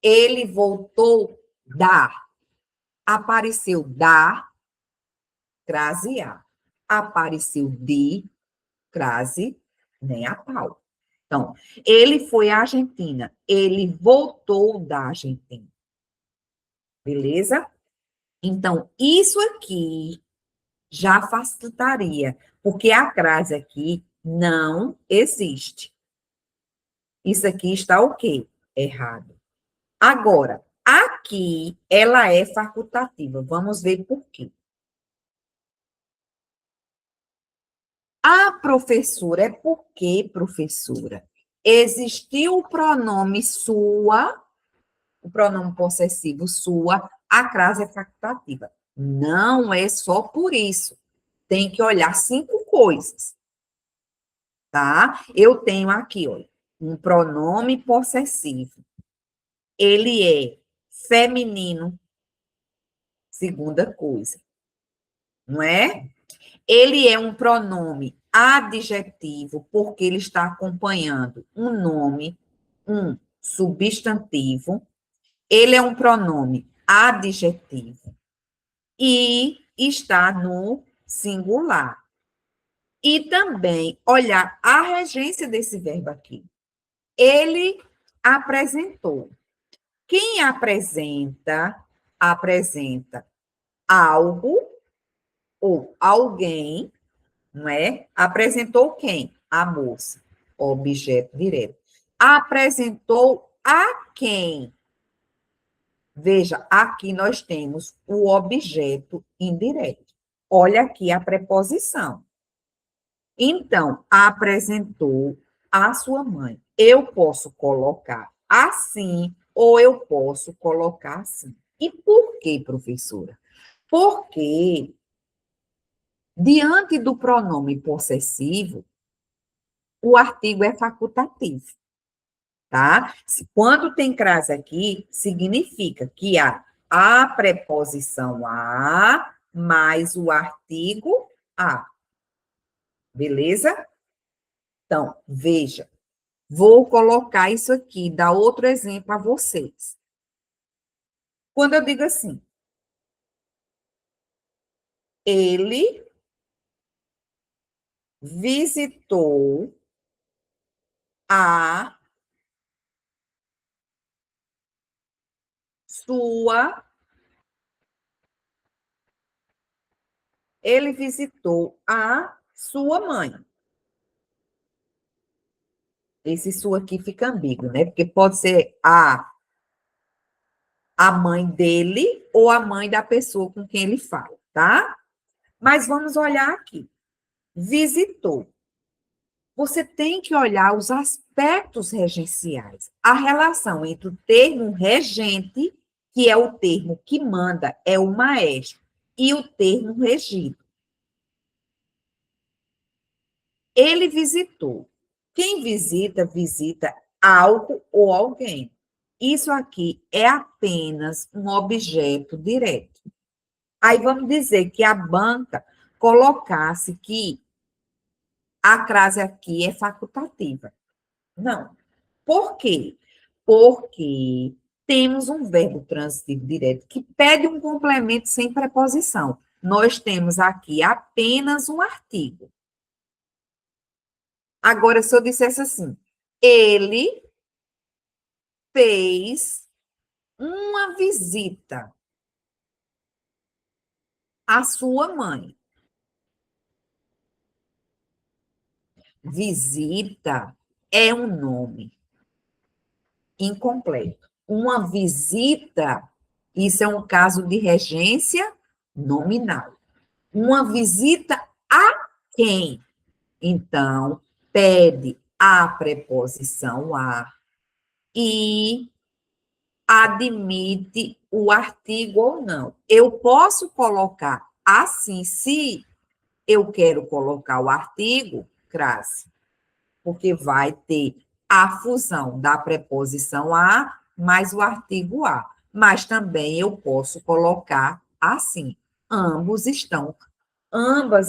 [SPEAKER 1] Ele voltou da. Apareceu da, crase A. Apareceu de, crase, nem a pau. Então, ele foi à Argentina. Ele voltou da Argentina. Beleza? Então, isso aqui já facilitaria, porque a crase aqui não existe. Isso aqui está o quê? Errado. Agora, aqui ela é facultativa. Vamos ver por quê. A professora é porque, professora, existiu o pronome sua, o pronome possessivo sua, a crase é facultativa. Não é só por isso. Tem que olhar 5 coisas, tá? Eu tenho aqui, olha, um pronome possessivo. Ele é feminino, segunda coisa, não é? Ele é um pronome adjetivo, porque ele está acompanhando um nome, um substantivo. Ele é um pronome adjetivo e está no singular. E também olhar a regência desse verbo aqui. Ele apresentou. Quem apresenta, apresenta algo ou alguém, não é? Apresentou quem? A moça. Objeto direto. Apresentou a quem? Veja, aqui nós temos o objeto indireto. Olha aqui a preposição. Então, apresentou a sua mãe. Eu posso colocar assim ou eu posso colocar assim. E por quê, professora? Porque diante do pronome possessivo, o artigo é facultativo, tá? Quando tem crase aqui, significa que há a preposição a mais o artigo a. Beleza? Então, veja, vou colocar isso aqui, dar outro exemplo a vocês. Quando eu digo assim, ele visitou a sua, ele visitou a sua mãe. Esse sua aqui fica ambíguo, né? Porque pode ser a mãe dele ou a mãe da pessoa com quem ele fala, tá? Mas vamos olhar aqui. Visitou. Você tem que olhar os aspectos regenciais. A relação entre o termo regente, que é o termo que manda, é o maestro, e o termo regido. Ele visitou. Quem visita, visita algo ou alguém. Isso aqui é apenas um objeto direto. Aí vamos dizer que a banca colocasse que a crase aqui é facultativa. Não. Por quê? Porque temos um verbo transitivo direto que pede um complemento sem preposição. Nós temos aqui apenas um artigo. Agora, se eu dissesse assim, ele fez uma visita à sua mãe. Visita é um nome incompleto. Uma visita, isso é um caso de regência nominal. Uma visita a quem? Então, pede a preposição a e admite o artigo ou não. Eu posso colocar assim, se eu quero colocar o artigo, crase, porque vai ter a fusão da preposição a mais o artigo a. Mas também eu posso colocar assim. Ambas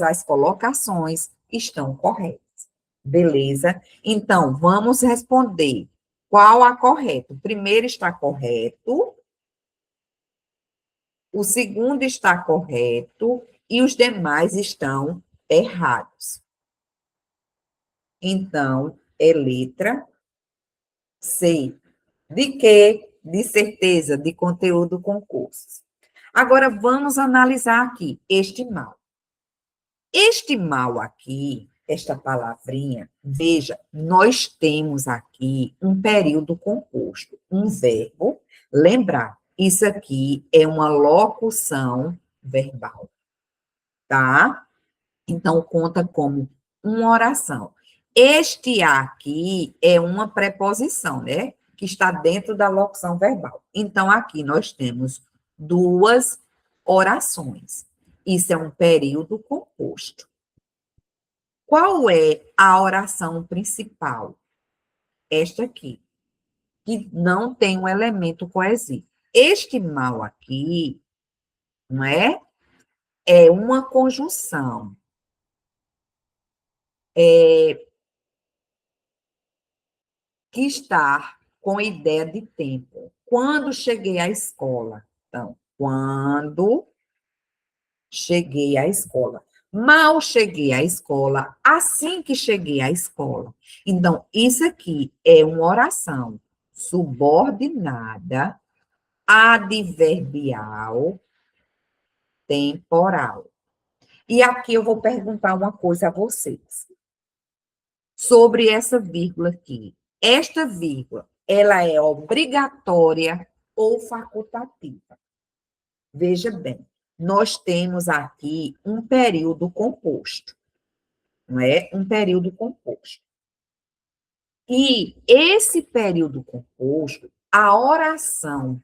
[SPEAKER 1] as colocações estão corretas. Beleza? Então, vamos responder. Qual a correta? O primeiro está correto, o segundo está correto e os demais estão errados. Então, é letra C. De quê? De certeza, de conteúdo concurso. Agora, vamos analisar aqui este mal. Este mal aqui, esta palavrinha, veja, nós temos aqui um período composto, um verbo. Lembrar, isso aqui é uma locução verbal, tá? Então, conta como uma oração. Este aqui é uma preposição, né? Que está dentro da locução verbal. Então, aqui nós temos duas orações. Isso é um período composto. Qual é a oração principal? Esta aqui, que não tem um elemento coesivo. Este mal aqui, não é? É uma conjunção. Que está com ideia de tempo. Quando cheguei à escola? Então, quando cheguei à escola. Mal cheguei à escola, assim que cheguei à escola. Então, isso aqui é uma oração subordinada, adverbial, temporal. E aqui eu vou perguntar uma coisa a vocês sobre essa vírgula aqui. Esta vírgula, ela é obrigatória ou facultativa. Veja bem, nós temos aqui um período composto, não é? Um período composto. E esse período composto, a oração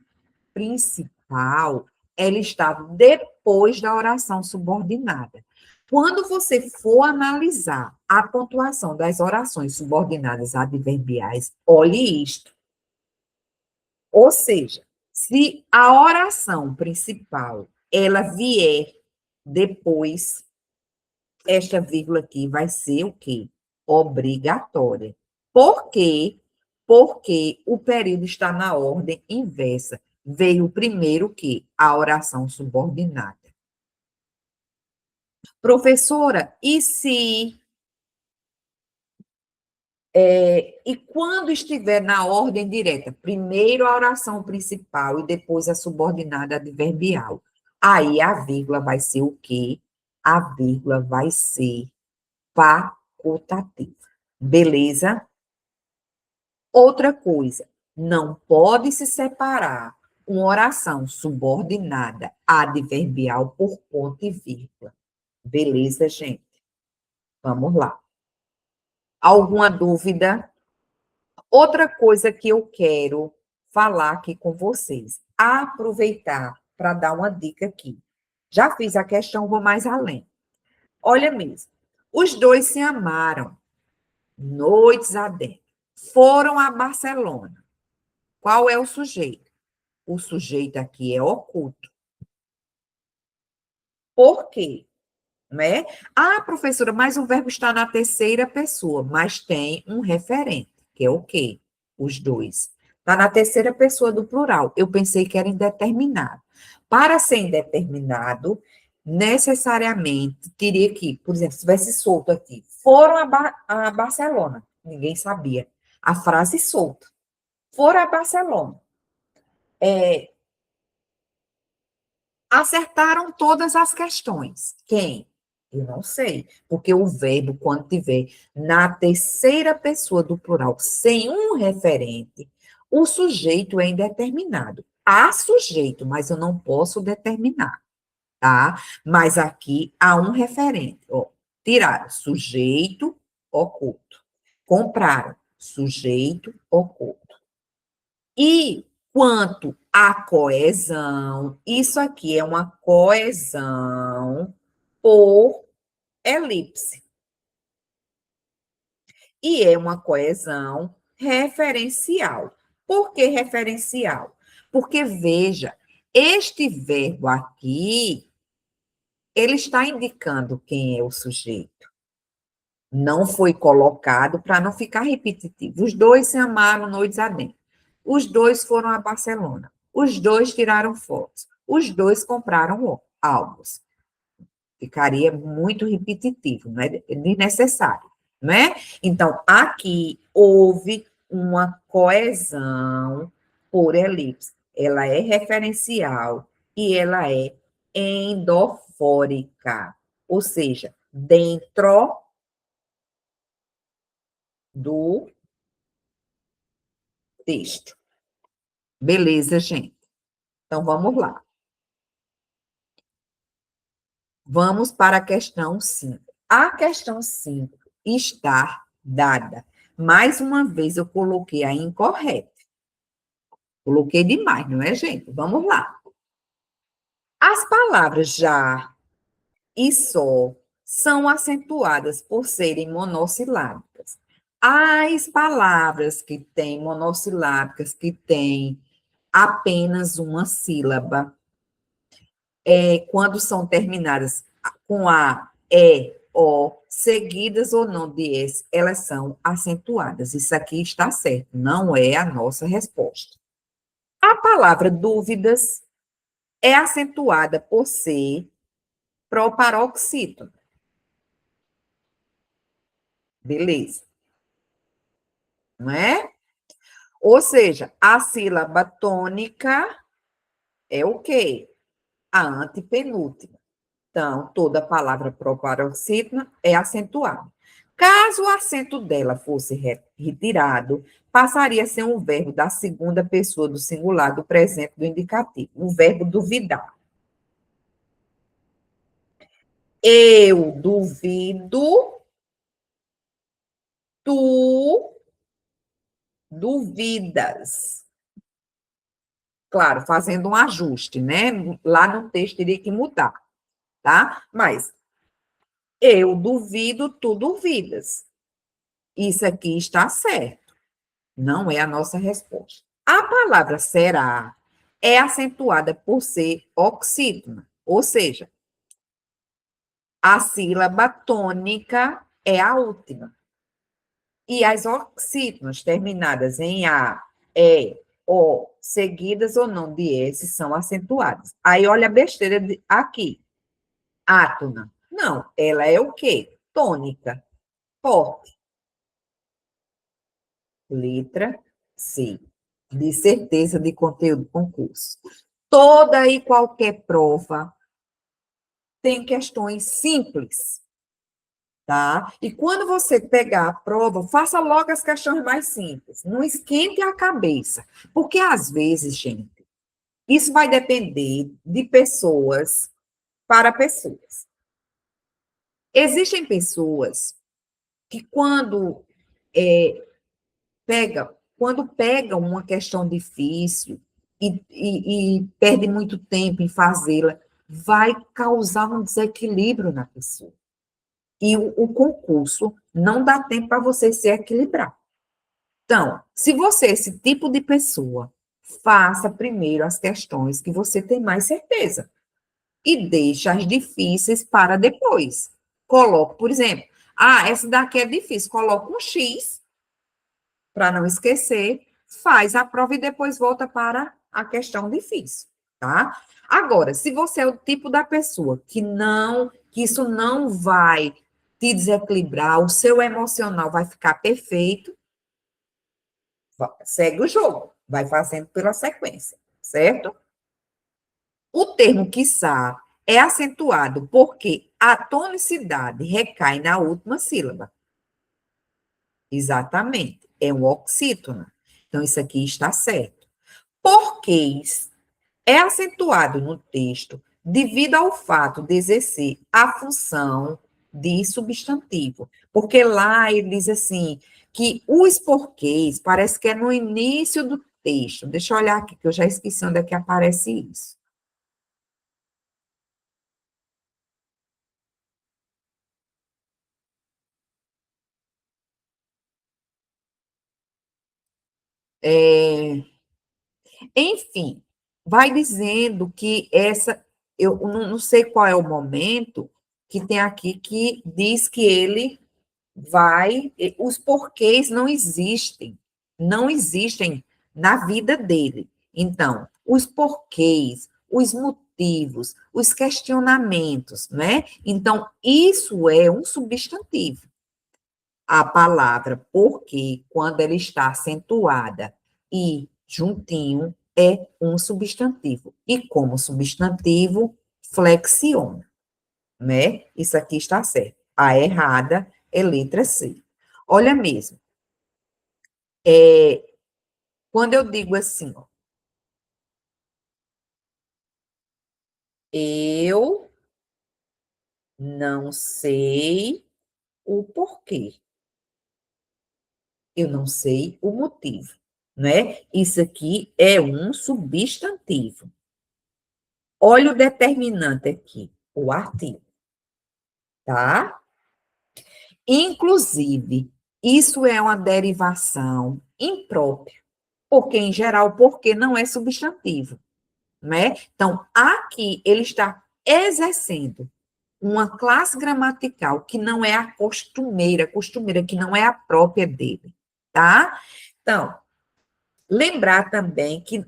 [SPEAKER 1] principal, ela está depois da oração subordinada. Quando você for analisar a pontuação das orações subordinadas adverbiais, olhe isto. Ou seja, se a oração principal ela vier depois, esta vírgula aqui vai ser o quê? Obrigatória. Por quê? Porque o período está na ordem inversa. Veio primeiro o quê? A oração subordinada. Professora, e quando estiver na ordem direta, primeiro a oração principal e depois a subordinada adverbial, aí a vírgula vai ser o quê? A vírgula vai ser facultativa. Beleza? Outra coisa, não pode se separar uma oração subordinada adverbial por ponto e vírgula. Beleza, gente? Vamos lá. Alguma dúvida? Outra coisa que eu quero falar aqui com vocês, aproveitar para dar uma dica aqui. Já fiz a questão, vou mais além. Olha mesmo, os dois se amaram, noites adentro, foram a Barcelona. Qual é o sujeito? O sujeito aqui é oculto. Por quê? Né? Ah, professora, mas o verbo está na terceira pessoa, mas tem um referente, que é o quê? Os dois. Está na terceira pessoa do plural. Eu pensei que era indeterminado. Para ser indeterminado, necessariamente teria que, por exemplo, se tivesse solto aqui, foram a Barcelona. Ninguém sabia. A frase solta. Foram a Barcelona. Acertaram todas as questões. Quem? Eu não sei, porque o verbo, quando tiver na terceira pessoa do plural, sem um referente, o sujeito é indeterminado. Há sujeito, mas eu não posso determinar, tá? Mas aqui há um referente. Ó, tiraram sujeito oculto. Compraram sujeito oculto. E quanto à coesão, isso aqui é uma coesão por elipse. E é uma coesão referencial. Por que referencial? Porque, veja, este verbo aqui, ele está indicando quem é o sujeito. Não foi colocado para não ficar repetitivo. Os dois se amaram noites adentro. Os dois foram a Barcelona. Os dois tiraram fotos. Os dois compraram álbuns. Ficaria muito repetitivo, não é desnecessário, não é? Então, aqui houve uma coesão por elipse. Ela é referencial e ela é endofórica, ou seja, dentro do texto. Beleza, gente? Então, vamos lá. Vamos para a questão 5. A questão 5 está dada. Mais uma vez, eu coloquei a incorreta. Coloquei demais, não é, gente? Vamos lá. As palavras já e só são acentuadas por serem monossilábicas. As palavras que têm monossilábicas, que têm apenas uma sílaba, quando são terminadas com a, o, seguidas ou não de s, elas são acentuadas. Isso aqui está certo, não é a nossa resposta. A palavra dúvidas é acentuada por ser proparoxítono. Beleza. Não é? Ou seja, a sílaba tônica é o quê? A antepenúltima. Então, toda palavra proparoxítona é acentuada. Caso o acento dela fosse retirado, passaria a ser um verbo da segunda pessoa do singular do presente do indicativo, o verbo duvidar. Eu duvido, tu duvidas. Claro, fazendo um ajuste, né? Lá no texto teria que mudar, tá? Mas eu duvido, tu duvidas. Isso aqui está certo. Não é a nossa resposta. A palavra será é acentuada por ser oxítona, ou seja, a sílaba tônica é a última. E as oxítonas terminadas em A, E, O, seguidas ou não de S, são acentuadas. Aí olha a besteira aqui. Átona. Não, ela é o quê? Tônica. Forte. Letra C. De certeza de conteúdo concurso. Toda e qualquer prova tem questões simples, tá? E quando você pegar a prova, faça logo as questões mais simples. Não esquente a cabeça. Porque, às vezes, gente, isso vai depender de pessoas para pessoas. Existem pessoas que, quando pegam uma questão difícil e perde muito tempo em fazê-la, vai causar um desequilíbrio na pessoa. E o concurso não dá tempo para você se equilibrar. Então, se você é esse tipo de pessoa, faça primeiro as questões que você tem mais certeza e deixa as difíceis para depois. Coloque, por exemplo, essa daqui é difícil, coloca um X para não esquecer, faz a prova e depois volta para a questão difícil, tá? Agora, se você é o tipo da pessoa que isso não vai te desequilibrar, o seu emocional vai ficar perfeito, segue o jogo, vai fazendo pela sequência, certo? O termo quiçá é acentuado porque a tonicidade recai na última sílaba. Exatamente, é um oxítono. Então, isso aqui está certo. Porquês é acentuado no texto devido ao fato de exercer a função de substantivo. Porque lá ele diz assim, que os porquês parece que é no início do texto. Deixa eu olhar aqui, que eu já esqueci onde é que aparece isso. É, enfim, vai dizendo que eu não sei qual é o momento que tem aqui que diz que ele os porquês não existem na vida dele. Então, os porquês, os motivos, os questionamentos, né? Então, isso é um substantivo. A palavra porque, quando ela está acentuada e juntinho, é um substantivo. E como substantivo, flexiona, né? Isso aqui está certo. A errada é letra C. Olha mesmo, é, quando eu digo assim, ó, eu não sei o porquê, eu não sei o motivo, né? Isso aqui é um substantivo. Olha o determinante aqui, o artigo, tá? Inclusive, isso é uma derivação imprópria, porque, em geral, o porquê não é substantivo, né? Então, aqui ele está exercendo uma classe gramatical que não é a costumeira, que não é a própria dele, tá? Então, lembrar também que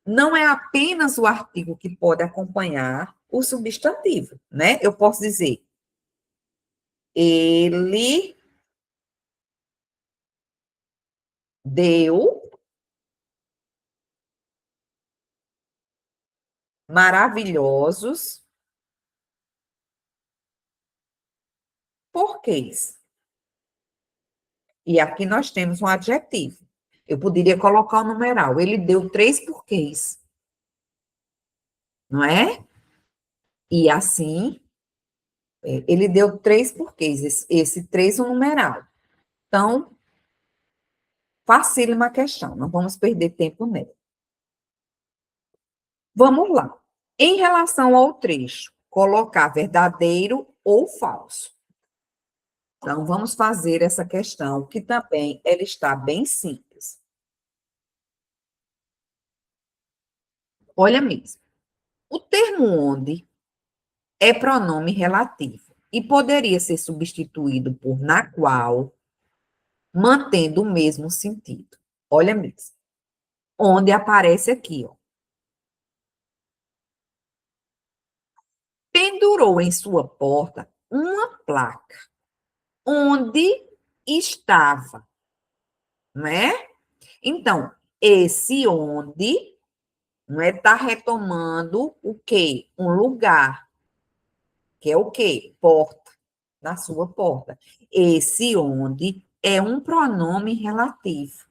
[SPEAKER 1] não é apenas o artigo que pode acompanhar o substantivo, né? Eu posso dizer, ele deu maravilhosos porquês. E aqui nós temos um adjetivo. Eu poderia colocar o numeral. Ele deu 3 porquês. Não é? E assim, ele deu 3 porquês. Esse 3 é um numeral. Então, facilita a questão. Não vamos perder tempo nela. Vamos lá. Em relação ao trecho, colocar verdadeiro ou falso. Então, vamos fazer essa questão, que também ela está bem simples. Olha mesmo. O termo onde é pronome relativo e poderia ser substituído por na qual, mantendo o mesmo sentido. Olha mesmo. Onde aparece aqui, ó. Pendurou em sua porta uma placa onde estava, não é? Então, esse onde, não é, está retomando o quê? Um lugar, que é o quê? Porta, na sua porta. Esse onde é um pronome relativo.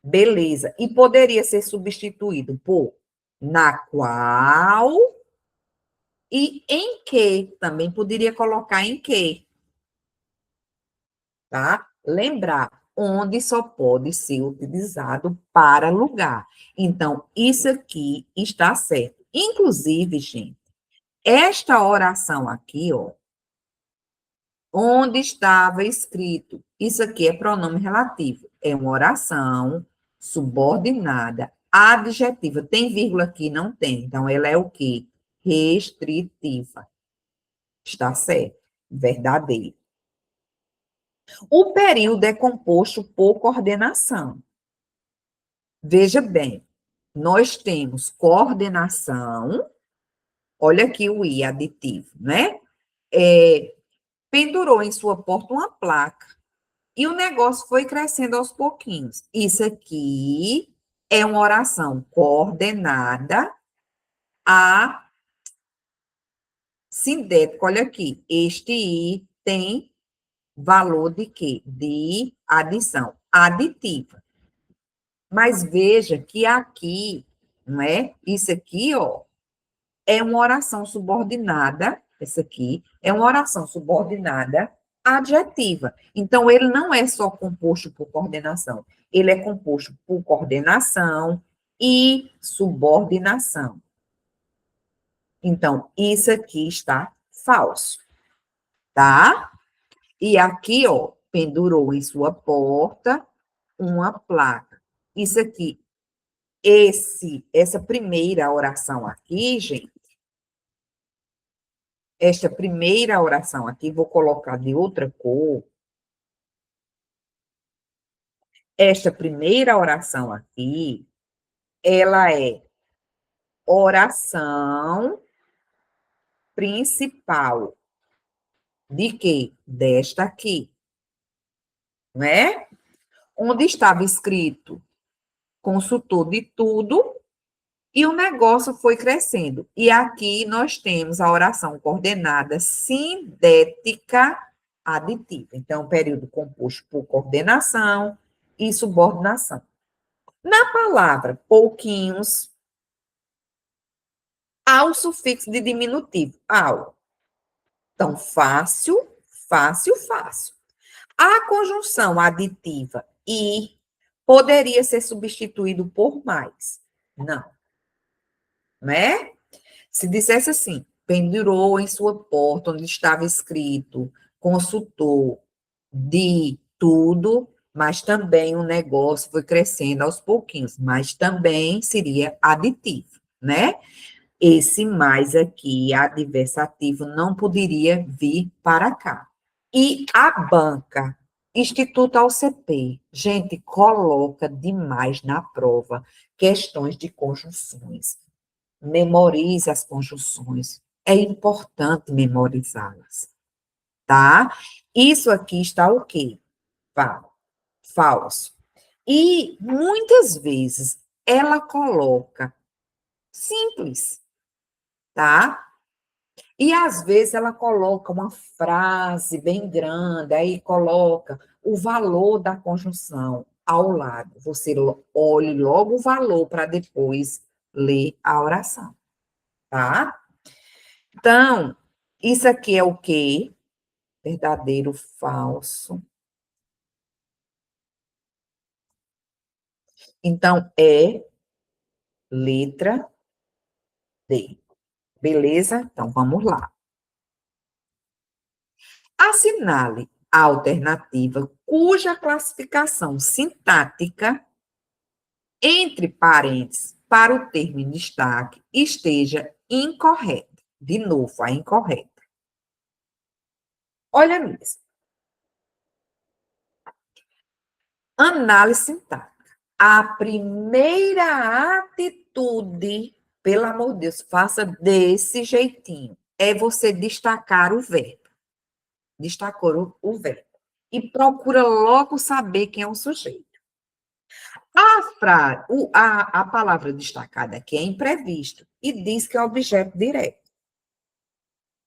[SPEAKER 1] Beleza. E poderia ser substituído por na qual e em que. Também poderia colocar em que, tá? Lembrar, onde só pode ser utilizado para lugar. Então, isso aqui está certo. Inclusive, gente, esta oração aqui, ó, onde estava escrito, isso aqui é pronome relativo, é uma oração subordinada, adjetiva. Tem vírgula aqui? Não tem. Então, ela é o quê? Restritiva. Está certo? Verdadeiro. O período é composto por coordenação. Veja bem, nós temos coordenação, olha aqui o i aditivo, né? Pendurou em sua porta uma placa e o negócio foi crescendo aos pouquinhos. Isso aqui é uma oração coordenada a sindética. Olha aqui, este i tem valor de quê? De adição, aditiva. Mas veja que aqui, não é? Isso aqui, ó, é uma oração subordinada, essa aqui é uma oração subordinada adjetiva. Então, ele não é só composto por coordenação, ele é composto por coordenação e subordinação. Então, isso aqui está falso, tá? E aqui, ó, pendurou em sua porta uma placa. Isso aqui, essa primeira oração aqui, gente, esta primeira oração aqui, vou colocar de outra cor. Esta primeira oração aqui, ela é oração principal. De quê? Desta aqui, não é? Onde estava escrito consultor de tudo e o negócio foi crescendo. E aqui nós temos a oração coordenada sindética aditiva. Então, período composto por coordenação e subordinação. Na palavra pouquinhos, há o sufixo de diminutivo, ao. Então, fácil, fácil, fácil. A conjunção aditiva e poderia ser substituído por mais. Não. Né? Se dissesse assim, pendurou em sua porta onde estava escrito, consultou de tudo, mas também o negócio foi crescendo aos pouquinhos, mas também seria aditivo, né? Esse mais aqui, adversativo, não poderia vir para cá. E a banca, Instituto AUCP, gente, coloca demais na prova questões de conjunções. Memorize as conjunções. É importante memorizá-las, tá? Isso aqui está o quê? Falso. E muitas vezes ela coloca simples, tá? E, às vezes, ela coloca uma frase bem grande, aí coloca o valor da conjunção ao lado. Você olhe logo o valor para depois ler a oração, tá? Então, isso aqui é o quê? Verdadeiro, falso. Então, é letra D. Beleza? Então, vamos lá. Assinale a alternativa cuja classificação sintática, entre parênteses, para o termo em destaque, esteja incorreta. De novo, a incorreta. Olha nisso. Análise sintática. A primeira atitude, pelo amor de Deus, faça desse jeitinho. É você destacar o verbo. Destacou o verbo. E procura logo saber quem é o sujeito. A palavra destacada aqui é imprevisto e diz que é objeto direto.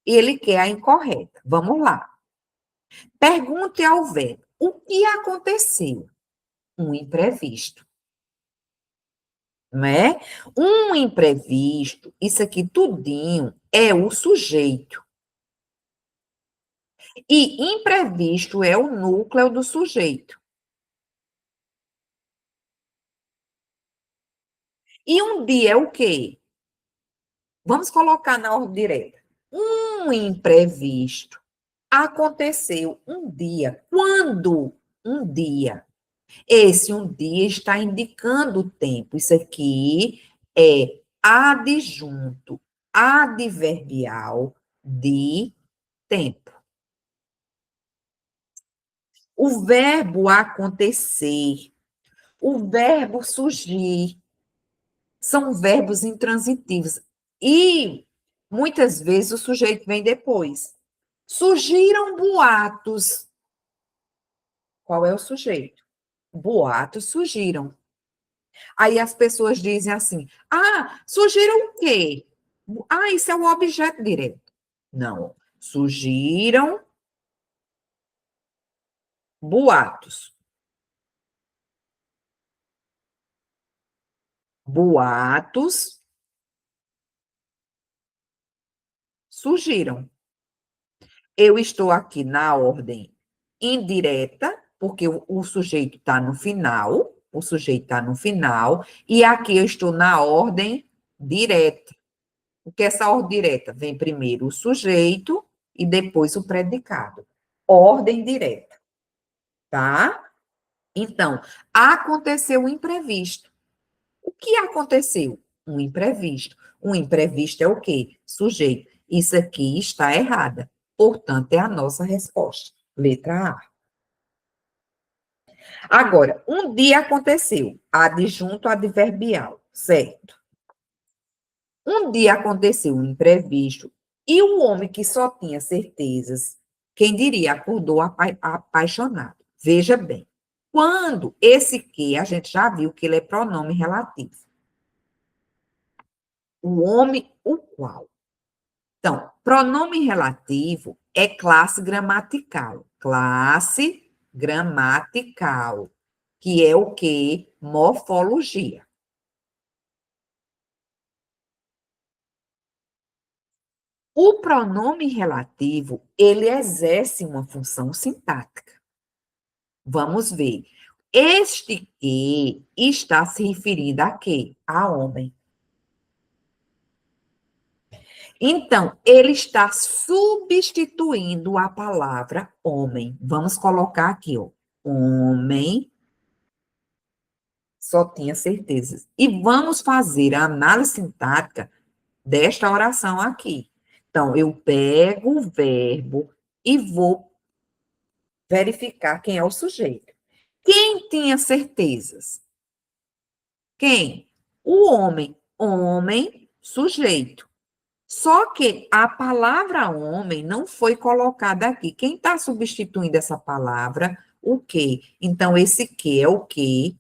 [SPEAKER 1] Ele quer a incorreta. Vamos lá. Pergunte ao verbo: o que aconteceu? Um imprevisto. Não é? Um imprevisto, isso aqui tudinho é o sujeito. E imprevisto é o núcleo do sujeito. E um dia é o quê? Vamos colocar na ordem direta. Um imprevisto aconteceu um dia. Quando? Um dia. Esse um dia está indicando o tempo. Isso aqui é adjunto adverbial de tempo. O verbo acontecer, o verbo surgir, são verbos intransitivos. E, muitas vezes, o sujeito vem depois. Surgiram boatos. Qual é o sujeito? Boatos surgiram. Aí as pessoas dizem assim: ah, surgiram o quê? Ah, isso é o objeto direto. Não. Surgiram boatos. Boatos surgiram. Eu estou aqui na ordem indireta, porque o sujeito está no final, o sujeito está no final, e aqui eu estou na ordem direta. O que é essa ordem direta? Vem primeiro o sujeito e depois o predicado. Ordem direta, tá? Então, aconteceu um imprevisto. O que aconteceu? Um imprevisto. Um imprevisto é o quê? Sujeito. Isso aqui está errada. Portanto, é a nossa resposta. Letra A. Agora, um dia aconteceu. Adjunto adverbial, certo? Um dia aconteceu um imprevisto e o homem que só tinha certezas, quem diria, acordou apaixonado. Veja bem, quando esse que, a gente já viu que ele é pronome relativo. O homem, o qual. Então, pronome relativo é classe gramatical. Classe gramatical, que é o quê? Morfologia. O pronome relativo, ele exerce uma função sintática. Vamos ver. Este que está se referindo a quê? A homem. Então, ele está substituindo a palavra homem. Vamos colocar aqui, ó. Homem, só tinha certezas. E vamos fazer a análise sintática desta oração aqui. Então, eu pego o verbo e vou verificar quem é o sujeito. Quem tinha certezas? Quem? O homem. Homem, sujeito. Só que a palavra homem não foi colocada aqui. Quem está substituindo essa palavra? O quê? Então, esse que é o quê?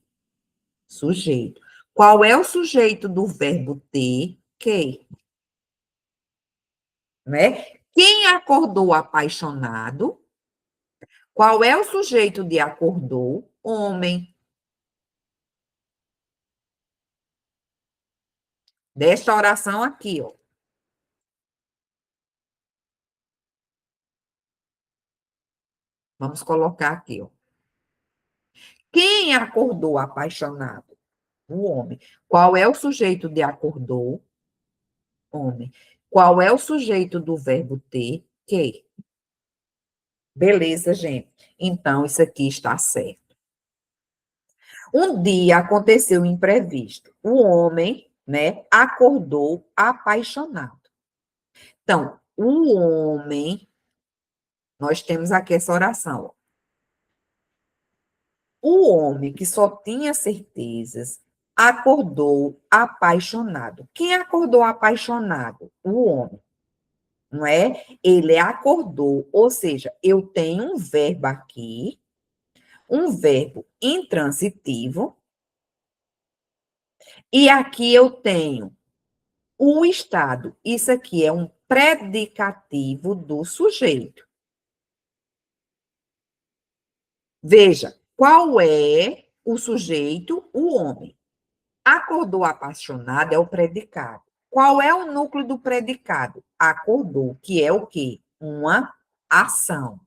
[SPEAKER 1] Sujeito. Qual é o sujeito do verbo ter? Que? né? Quem acordou apaixonado? Qual é o sujeito de acordou? Homem. Desta oração aqui, ó. Vamos colocar aqui, ó. Quem acordou apaixonado? O homem. Qual é o sujeito de acordou? Homem. Qual é o sujeito do verbo ter? Que. Beleza, gente. Então, isso aqui está certo. Um dia aconteceu um imprevisto. O homem, né, acordou apaixonado. Então, o homem, nós temos aqui essa oração. O homem que só tinha certezas acordou apaixonado. Quem acordou apaixonado? O homem, não é? Ele acordou, ou seja, eu tenho um verbo aqui, um verbo intransitivo, e aqui eu tenho o estado. Isso aqui é um predicativo do sujeito. Veja, qual é o sujeito? O homem. Acordou apaixonado é o predicado. Qual é o núcleo do predicado? Acordou, que é o quê? Uma ação.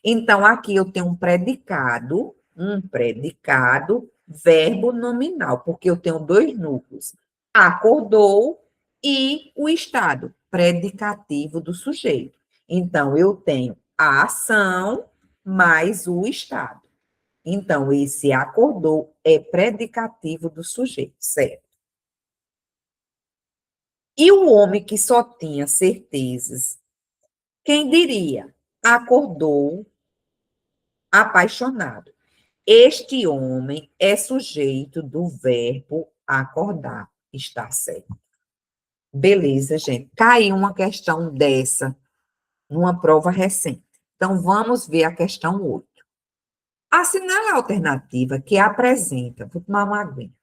[SPEAKER 1] Então, aqui eu tenho um predicado, verbo nominal, porque eu tenho dois núcleos. Acordou e o estado, predicativo do sujeito. Então, eu tenho a ação mais o estado. Então, esse acordou é predicativo do sujeito, certo? E o homem que só tinha certezas, quem diria? Acordou apaixonado. Este homem é sujeito do verbo acordar. Está certo. Beleza, gente. Caiu uma questão dessa numa prova recente. Então, vamos ver a questão 8. Assinale a alternativa que apresenta. Vou tomar uma aguinha.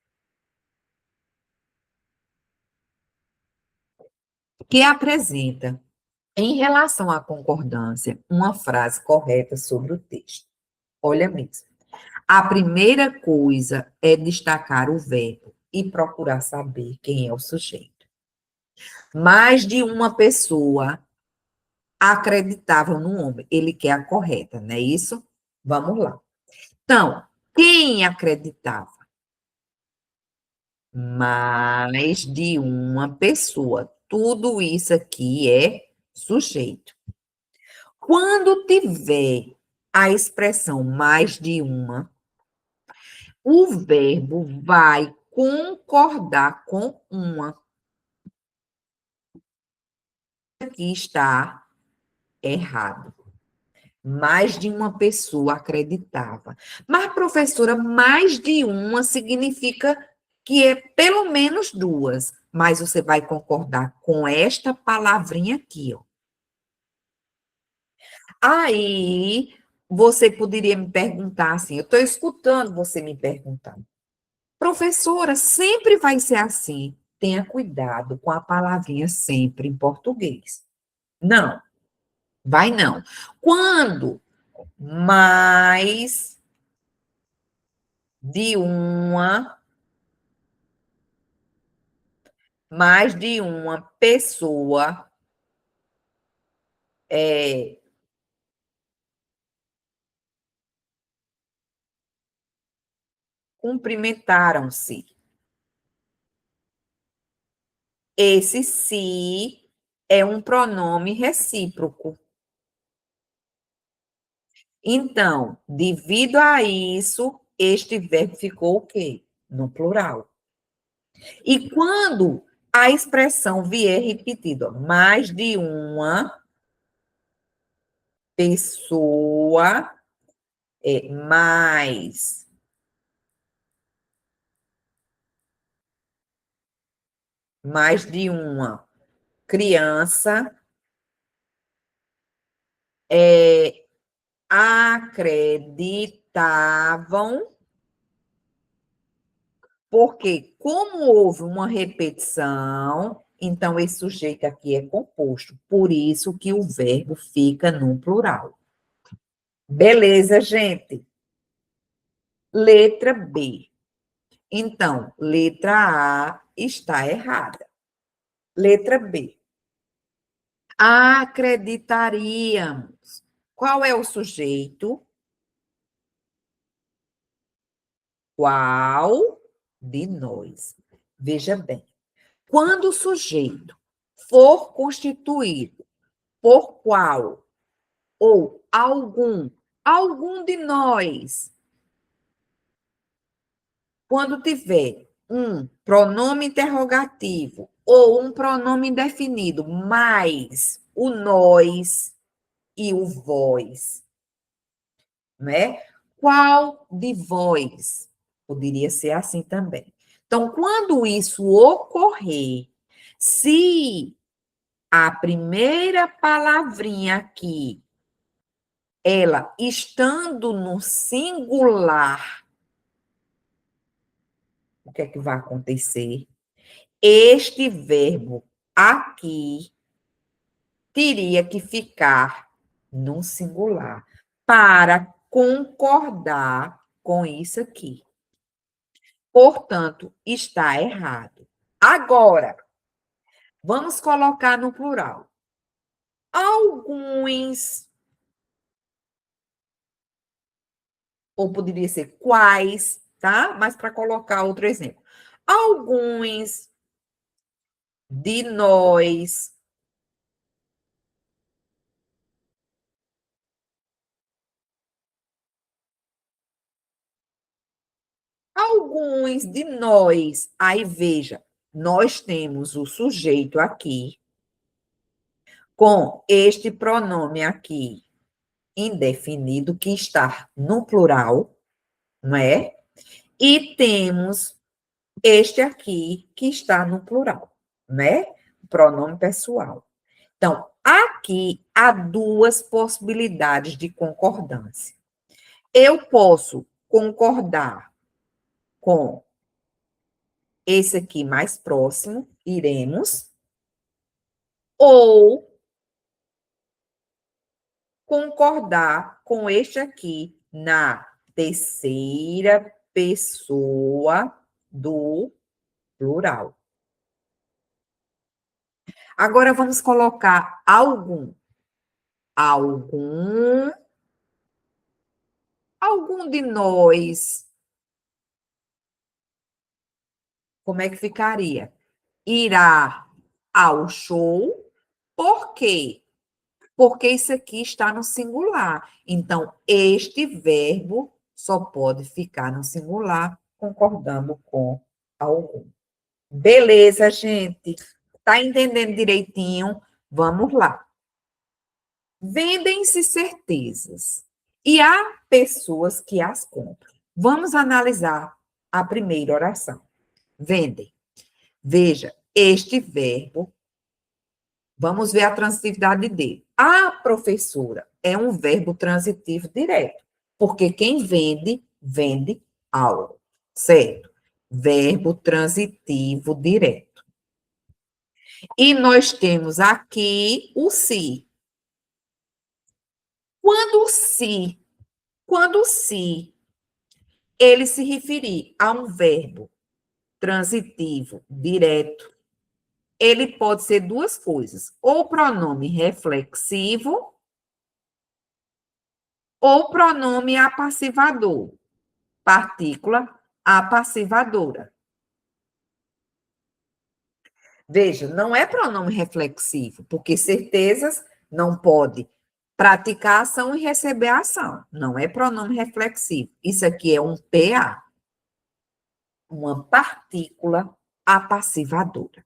[SPEAKER 1] Que apresenta, em relação à concordância, uma frase correta sobre o texto. Olha mesmo. A primeira coisa é destacar o verbo e procurar saber quem é o sujeito. Mais de uma pessoa acreditava no homem. Ele quer a correta, não é isso? Vamos lá. Então, quem acreditava? Mais de uma pessoa. Tudo isso aqui é sujeito. Quando tiver a expressão mais de uma, o verbo vai concordar com uma. Aqui está errado. Mais de uma pessoa acreditava. Mas, professora, mais de uma significa que é pelo menos duas. Mas você vai concordar com esta palavrinha aqui, ó. Aí, você poderia me perguntar assim, eu estou escutando você me perguntar. Professora, sempre vai ser assim. Tenha cuidado com a palavrinha sempre em português. Não, vai não. Quando mais de uma, mais de uma pessoa cumprimentaram-se. Esse se é um pronome recíproco. Então, devido a isso, este verbo ficou o quê? No plural. E quando a expressão vier repetida, mais de uma pessoa, é mais de uma criança, acreditavam, porque como houve uma repetição, Então, esse sujeito aqui é composto. Por isso que o verbo fica no plural. Beleza, gente? Letra B. Então, letra A está errada. Letra B. Acreditaríamos. Qual é o sujeito? Qual de nós? Veja bem. Quando o sujeito for constituído por qual ou algum de nós, quando tiver um pronome interrogativo ou um pronome indefinido, mais o nós e o vós, né? Qual de vós? Poderia ser assim também. Então, quando isso ocorrer, se a primeira palavrinha aqui, ela estando no singular, o que é que vai acontecer? Este verbo aqui teria que ficar no singular para concordar com isso aqui. Portanto, está errado. Agora, vamos colocar no plural. Alguns, ou poderia ser quais, tá? Mas para colocar outro exemplo. Alguns de nós. Alguns de nós. Aí veja, nós temos o sujeito aqui com este pronome aqui indefinido que está no plural, não é? E temos este aqui que está no plural, né? Pronome pessoal. Então, aqui há duas possibilidades de concordância. Eu posso concordar com esse aqui mais próximo, iremos, ou concordar com este aqui na terceira pessoa do plural. Agora vamos colocar algum de nós. Como é que ficaria? Irá ao show. Por quê? Porque isso aqui está no singular. Então, este verbo só pode ficar no singular, concordando com algum. Beleza, gente? Tá entendendo direitinho? Vamos lá. Vendem-se certezas e há pessoas que as compram. Vamos analisar a primeira oração. Vendem. Veja, este verbo, vamos ver a transitividade dele. A professora é um verbo transitivo direto, porque quem vende, vende algo, certo? Verbo transitivo direto. E nós temos aqui o se. Quando o se ele se referir a um verbo transitivo direto, ele pode ser duas coisas, ou pronome reflexivo ou pronome apassivador, partícula apassivadora. Veja, não é pronome reflexivo, porque certezas não pode praticar ação e receber ação. Não é pronome reflexivo. Isso aqui é um PA, uma partícula apassivadora.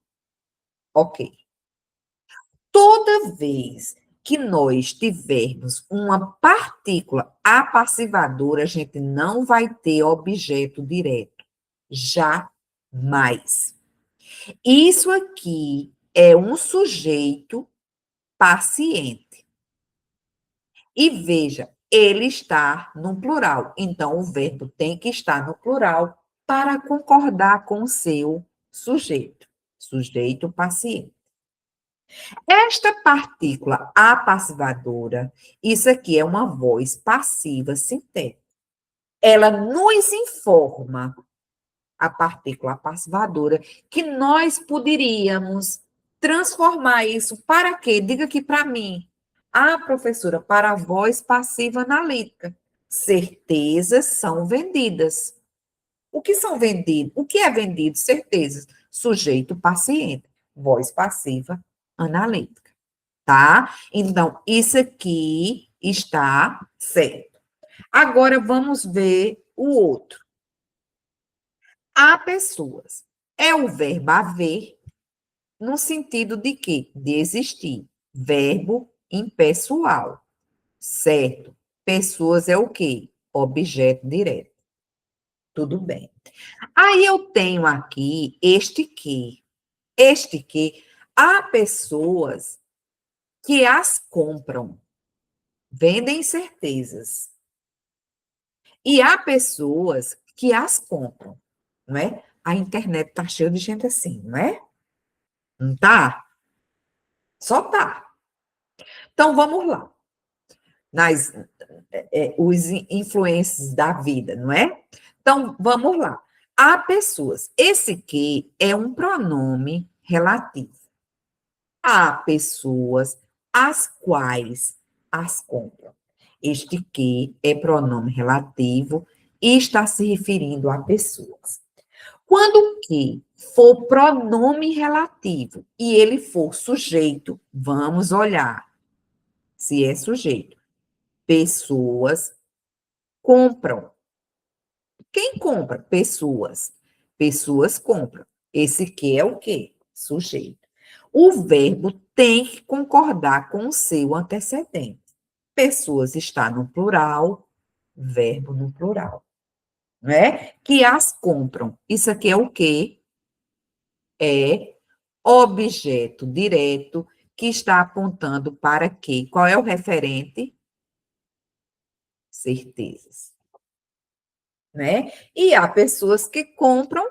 [SPEAKER 1] Ok. Toda vez que nós tivermos uma partícula apassivadora, a gente não vai ter objeto direto. Jamais. Isso aqui é um sujeito paciente. E veja, ele está no plural. Então, o verbo tem que estar no plural para concordar com o seu sujeito. Sujeito paciente. Esta partícula apassivadora, isso aqui é uma voz passiva sintética. Ela nos informa, a partícula apassivadora, que nós poderíamos transformar isso para quê? Diga aqui para mim. Ah, professora, para a voz passiva analítica. Certezas são vendidas. O que são vendidos? O que é vendido? Certezas. Sujeito paciente. Voz passiva analítica. Tá? Então, isso aqui está certo. Agora, vamos ver o outro. Há pessoas. É o verbo haver, no sentido de quê? De existir. Verbo impessoal. Certo? Pessoas é o quê? Objeto direto. Tudo bem. Aí eu tenho aqui este que. Este que. Há pessoas que as compram. Vendem certezas. E há pessoas que as compram, não é? A internet está cheia de gente assim, não é? Não tá? Só tá. Então, vamos lá. Os influências da vida, não é? Então, vamos lá. Há pessoas. Esse que é um pronome relativo. Há pessoas as quais as compram. Este que é pronome relativo e está se referindo a pessoas. Quando o que for pronome relativo e ele for sujeito, vamos olhar se é sujeito. Pessoas compram. Quem compra? Pessoas. Pessoas compram. Esse que é o quê? Sujeito. O verbo tem que concordar com o seu antecedente. Pessoas está no plural, verbo no plural. Não é? Que as compram. Isso aqui é o quê? É objeto direto que está apontando para quê? Qual é o referente? Certezas. Né? E há pessoas que compram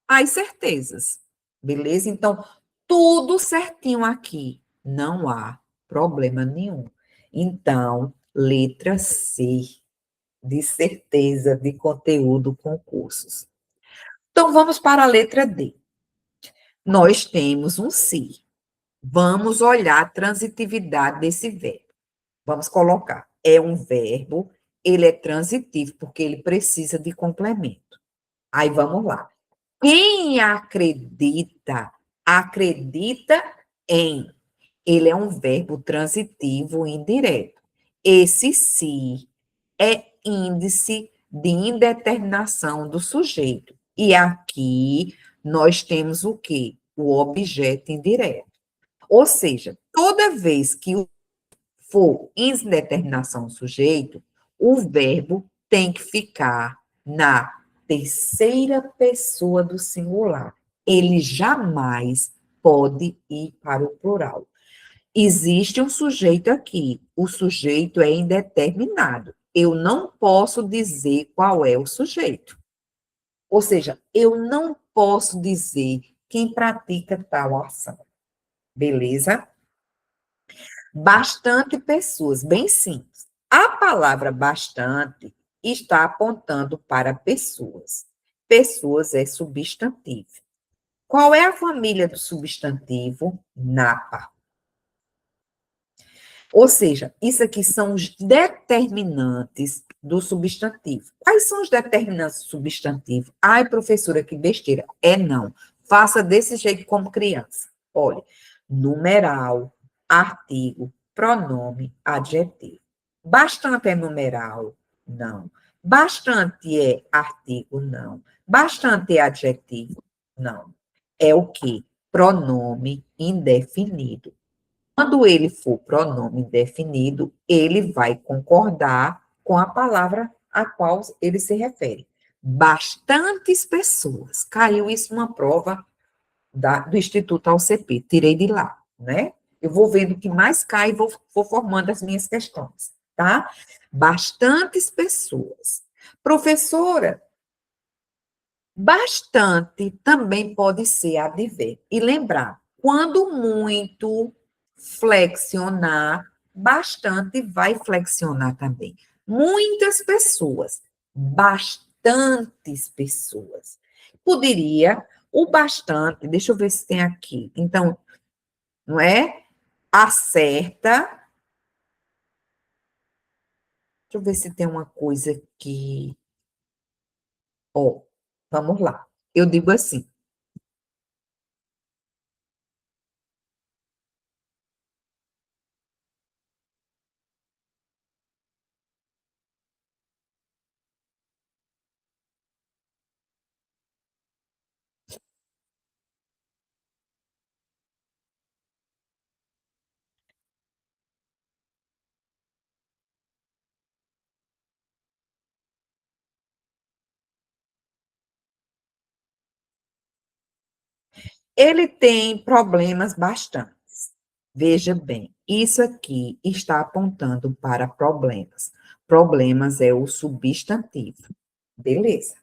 [SPEAKER 1] as certezas. Beleza? Então, tudo certinho aqui. Não há problema nenhum. Então, letra C, de certeza de conteúdo concursos. Então, vamos para a letra D. Nós temos um se. Vamos olhar a transitividade desse verbo. Vamos colocar. É um verbo, ele é transitivo, porque ele precisa de complemento. Aí, vamos lá. Quem acredita, acredita em. Ele é um verbo transitivo indireto. Esse se é índice de indeterminação do sujeito. E aqui nós temos o quê? O objeto indireto. Ou seja, toda vez que for indeterminação do sujeito, o verbo tem que ficar na terceira pessoa do singular. Ele jamais pode ir para o plural. Existe um sujeito aqui. O sujeito é indeterminado. Eu não posso dizer qual é o sujeito. Ou seja, eu não posso dizer quem pratica tal ação. Beleza? Bastante pessoas, bem simples. A palavra bastante está apontando para pessoas. Pessoas é substantivo. Qual é a família do substantivo? Napa. Ou seja, isso aqui são os determinantes do substantivo. Quais são os determinantes do substantivo? Ai, professora, que besteira. É não. Faça desse jeito como criança. Olha, numeral, artigo, pronome, adjetivo. Bastante é numeral? Não. Bastante é artigo? Não. Bastante é adjetivo? Não. É o quê? Pronome indefinido. Quando ele for pronome indefinido, ele vai concordar com a palavra a qual ele se refere. Bastantes pessoas. Caiu isso numa prova do Instituto AUCP, tirei de lá, né? Eu vou vendo o que mais cai e vou formando as minhas questões, tá? Bastantes pessoas. Professora, Bastante também pode ser advérbio. E lembrar, quando muito flexionar, bastante vai flexionar também. Muitas pessoas, bastantes pessoas. Poderia, o bastante, deixa eu ver se tem aqui. Então, não é? Acerta. Deixa eu ver se tem uma coisa que. Ó, vamos lá. Eu digo assim. Ele tem problemas bastantes. Veja bem, isso aqui está apontando para problemas. Problemas é o substantivo. Beleza.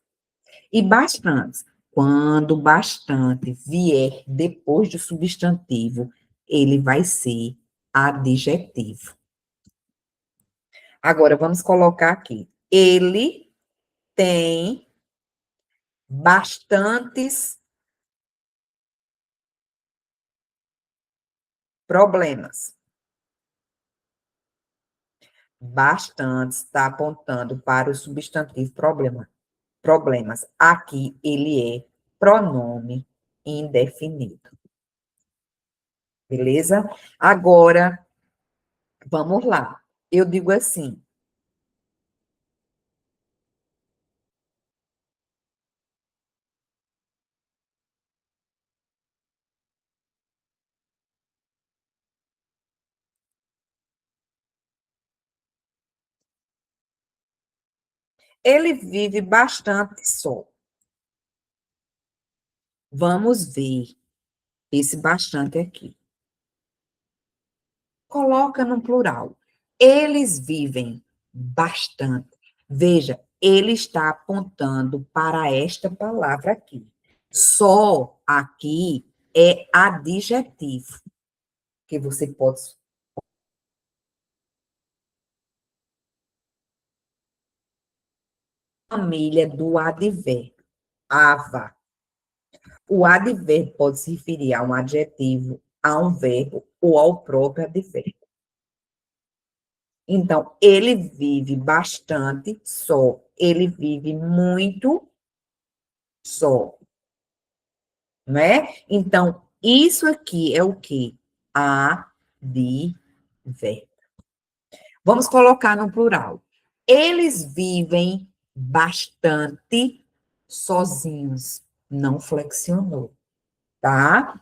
[SPEAKER 1] E bastantes. Quando bastante vier depois do substantivo, ele vai ser adjetivo. Agora, vamos colocar aqui. Ele tem bastantes problemas. Bastante está apontando para o substantivo problemas. Aqui ele é pronome indefinido. Beleza? Agora, vamos lá. Eu digo assim: ele vive bastante só. Vamos ver esse bastante aqui. Coloca no plural. Eles vivem bastante. Veja, ele está apontando para esta palavra aqui. Só aqui é adjetivo, que você pode. Família do advérbio. Ava. O advérbio pode se referir a um adjetivo, a um verbo ou ao próprio advérbio. Então, ele vive bastante só. Ele vive muito só, não é? Então, isso aqui é o quê? Advérbio. Vamos colocar no plural. Eles vivem bastante sozinhos. Não flexionou, tá?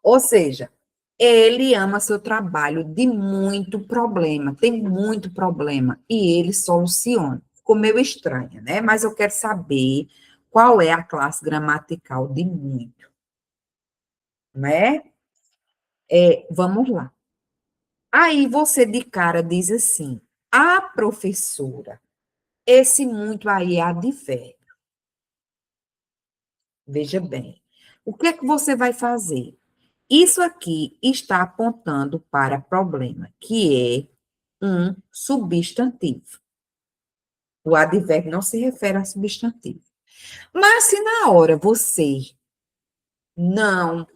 [SPEAKER 1] Ou seja, ele ama seu trabalho de muito problema, tem muito problema, e ele soluciona. Ficou meio estranha, né? Mas eu quero saber qual é a classe gramatical de muito, né? Vamos lá. Aí você de cara diz assim: a professora, esse muito aí é advérbio. Veja bem. O que é que você vai fazer? Isso aqui está apontando para problema, que é um substantivo. O advérbio não se refere a substantivo. Mas se na hora você não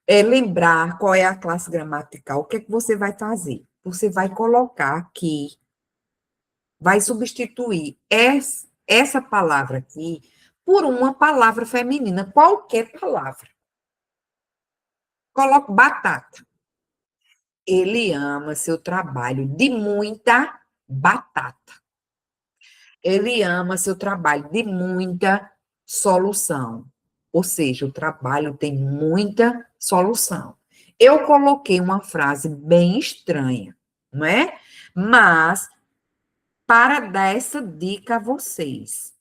[SPEAKER 1] lembrar qual é a classe gramatical, o que é que você vai fazer? Você vai colocar aqui, vai substituir essa palavra aqui por uma palavra feminina, qualquer palavra. Coloque batata. Ele ama seu trabalho de muita batata. Ele ama seu trabalho de muita solução. Ou seja, o trabalho tem muita solução. Eu coloquei uma frase bem estranha, não é? Mas para dar essa dica a vocês,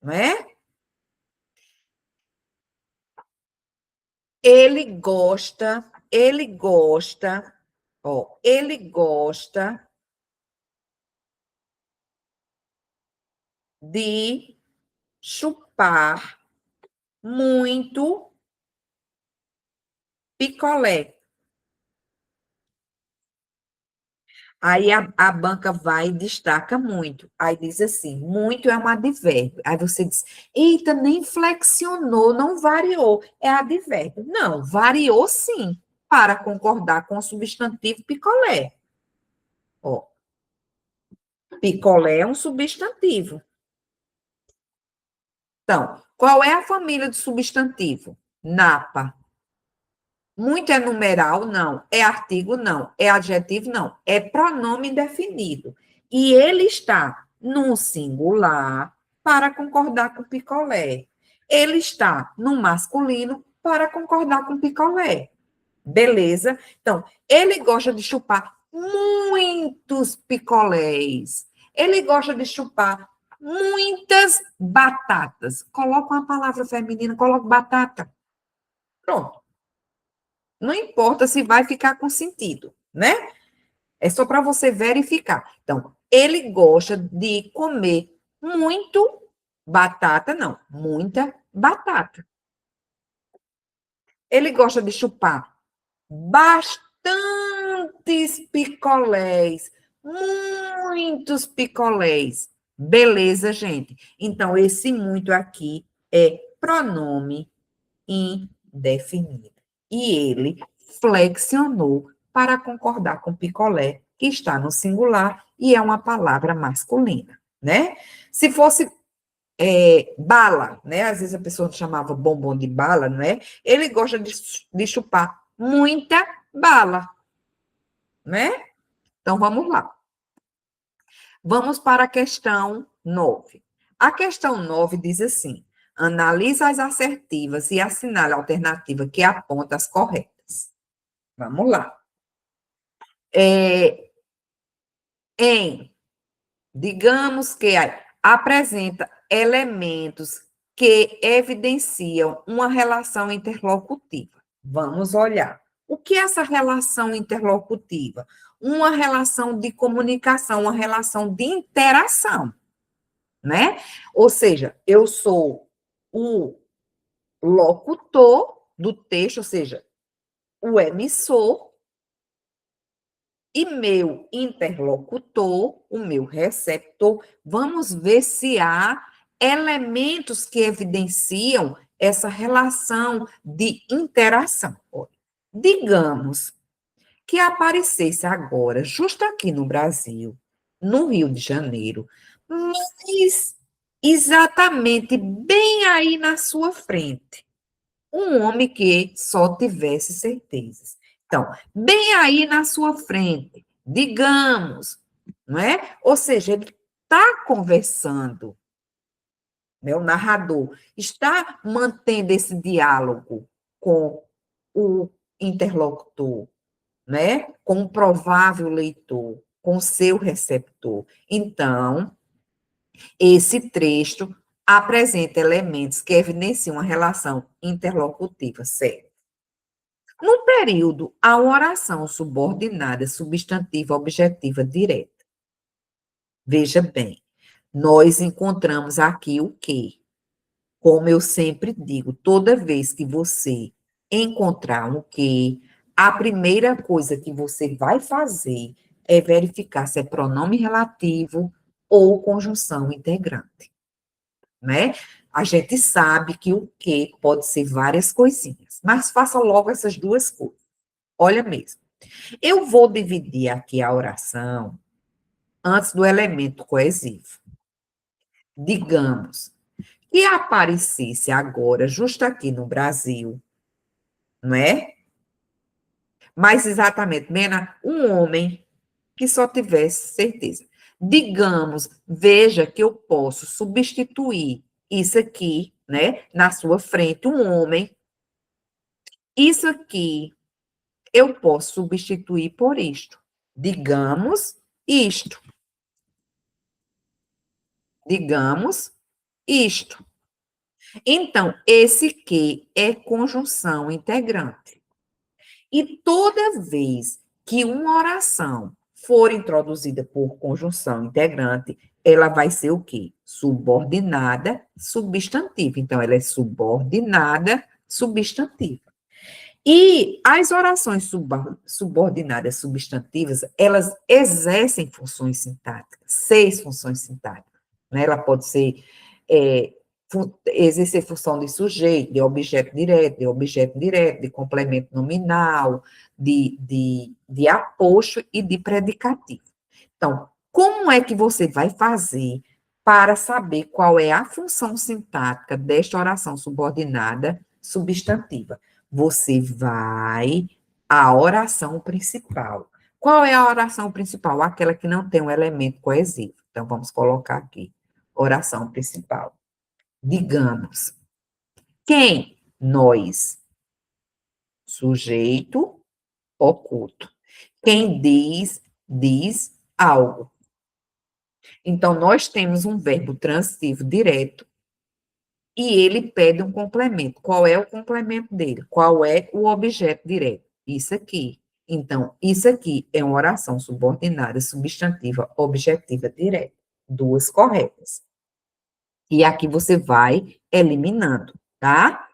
[SPEAKER 1] não é? Ele gosta de chupar muito picolé. Aí a banca vai e destaca muito. Aí diz assim: muito é um advérbio. Aí você diz: eita, nem flexionou, não variou. É advérbio. Não, variou sim, para concordar com o substantivo picolé. Ó, picolé é um substantivo. Então, qual é a família do substantivo? Napa. Muito é numeral? Não. É artigo? Não. É adjetivo? Não. É pronome indefinido. E ele está no singular para concordar com picolé. Ele está no masculino para concordar com picolé. Beleza? Então, ele gosta de chupar muitos picolés. Ele gosta de chupar muitas batatas. Coloca uma palavra feminina, coloca batata. Pronto. Não importa se vai ficar com sentido, né? É só para você verificar. Então, ele gosta de comer muito batata, não, muita batata. Ele gosta de chupar bastantes picolés, muitos picolés. Beleza, gente? Então, esse muito aqui é pronome indefinido. E ele flexionou para concordar com picolé, que está no singular e é uma palavra masculina, né? Se fosse bala, né? Às vezes a pessoa chamava bombom de bala, não é? Ele gosta de chupar muita bala, né? Então vamos lá. Vamos para a questão 9. A questão 9 diz assim: analisa as assertivas e assinale a alternativa que aponta as corretas. Vamos lá. É, digamos que apresenta elementos que evidenciam uma relação interlocutiva. Vamos olhar. O que é essa relação interlocutiva? Uma relação de comunicação, uma relação de interação, né? Ou seja, eu sou o locutor do texto, ou seja, o emissor, e meu interlocutor, o meu receptor, vamos ver se há elementos que evidenciam essa relação de interação. Digamos que aparecesse agora, justo aqui no Brasil, no Rio de Janeiro, mas exatamente bem aí na sua frente, um homem que só tivesse certezas. Então, bem aí na sua frente, digamos, não é? Ou seja, ele está conversando, né? O narrador está mantendo esse diálogo com o interlocutor, né? Com o provável leitor, com o seu receptor. Então, esse trecho apresenta elementos que evidenciam uma relação interlocutiva, certo? No período, há uma oração subordinada, substantiva, objetiva, direta. Veja bem, nós encontramos aqui o quê? Como eu sempre digo, toda vez que você encontrar um quê, a primeira coisa que você vai fazer é verificar se é pronome relativo ou conjunção integrante, né? A gente sabe que o que pode ser várias coisinhas, mas faça logo essas duas coisas. Olha mesmo. Eu vou dividir aqui a oração antes do elemento coesivo. Digamos que aparecesse agora, justo aqui no Brasil, não é? Mais exatamente, Mena, um homem que só tivesse certeza. Digamos, veja que eu posso substituir isso aqui, né, na sua frente, um homem. Isso aqui eu posso substituir por isto. Digamos isto. Digamos isto. Então, esse que é conjunção integrante. E toda vez que uma oração for introduzida por conjunção integrante, ela vai ser o quê? Subordinada substantiva. Então, ela é subordinada substantiva. E as orações subordinadas substantivas, elas exercem funções sintáticas, 6 funções sintáticas. Né? Ela pode ser exercer função de sujeito, de objeto direto, de complemento nominal, de aposto e de predicativo. Então, como é que você vai fazer para saber qual é a função sintática desta oração subordinada substantiva? Você vai à oração principal. Qual é a oração principal? Aquela que não tem um elemento coesivo. Então, vamos colocar aqui. Oração principal. Digamos. Quem? Nós. Sujeito oculto. Quem diz, diz algo. Então, nós temos um verbo transitivo direto e ele pede um complemento. Qual é o complemento dele? Qual é o objeto direto? Isso aqui. Então, isso aqui é uma oração subordinada, substantiva, objetiva, direta. 2 corretas. E aqui você vai eliminando, tá?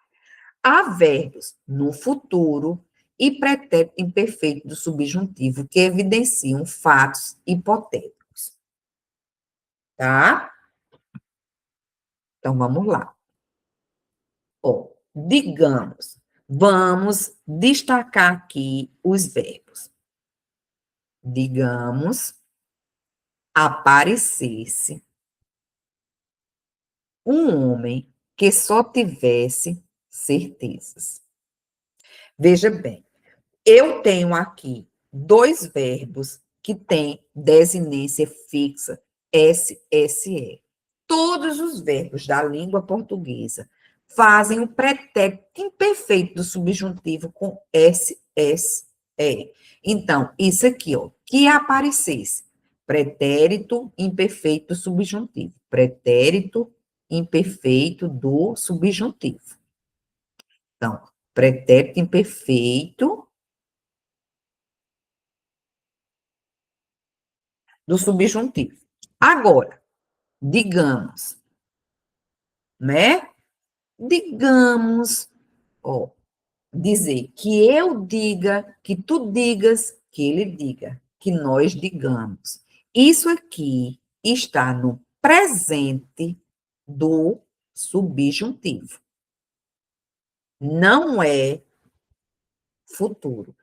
[SPEAKER 1] Há verbos no futuro e pretérito imperfeito do subjuntivo que evidenciam fatos hipotéticos, tá? Então, vamos lá. Ó, digamos, vamos destacar aqui os verbos. Digamos, aparecesse um homem que só tivesse certezas. Veja bem, eu tenho aqui 2 verbos que têm desinência fixa, SSE. Todos os verbos da língua portuguesa fazem o pretérito imperfeito do subjuntivo com SSE. Então, isso aqui, ó, que aparecesse, pretérito imperfeito do subjuntivo, pretérito imperfeito do subjuntivo. Então, pretérito imperfeito do subjuntivo. Agora, digamos, né? Digamos, ó, dizer que eu diga, que tu digas, que ele diga, que nós digamos. Isso aqui está no presente do subjuntivo. Não é futuro.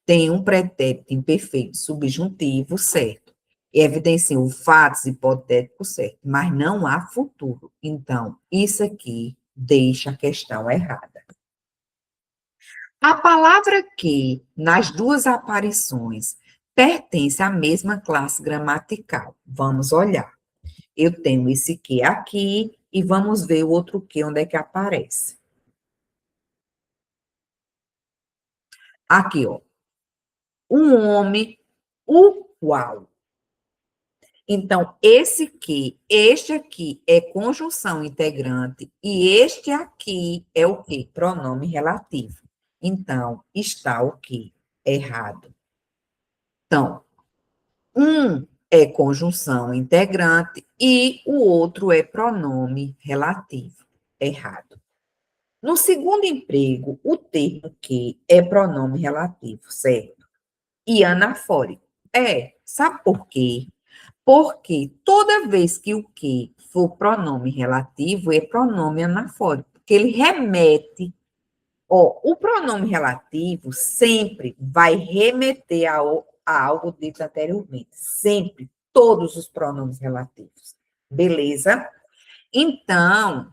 [SPEAKER 1] Tem um pretérito imperfeito subjuntivo, certo? E evidenciam fatos hipotéticos, certo? Mas não há futuro. Então, isso aqui deixa a questão errada. A palavra que, nas 2 aparições, pertence à mesma classe gramatical. Vamos olhar. Eu tenho esse que aqui e vamos ver o outro que, onde é que aparece. Aqui, ó. Um homem, o qual. Então, este aqui é conjunção integrante e este aqui é o quê? Pronome relativo. Então, está o quê? Errado. Então, um é conjunção integrante e o outro é pronome relativo. Errado. No segundo emprego, o termo que é pronome relativo, certo? E anafórico. Sabe por quê? Porque toda vez que o que for pronome relativo, é pronome anafórico, porque ele remete. Ó, o pronome relativo sempre vai remeter a algo dito anteriormente. Sempre. Todos os pronomes relativos. Beleza? Então,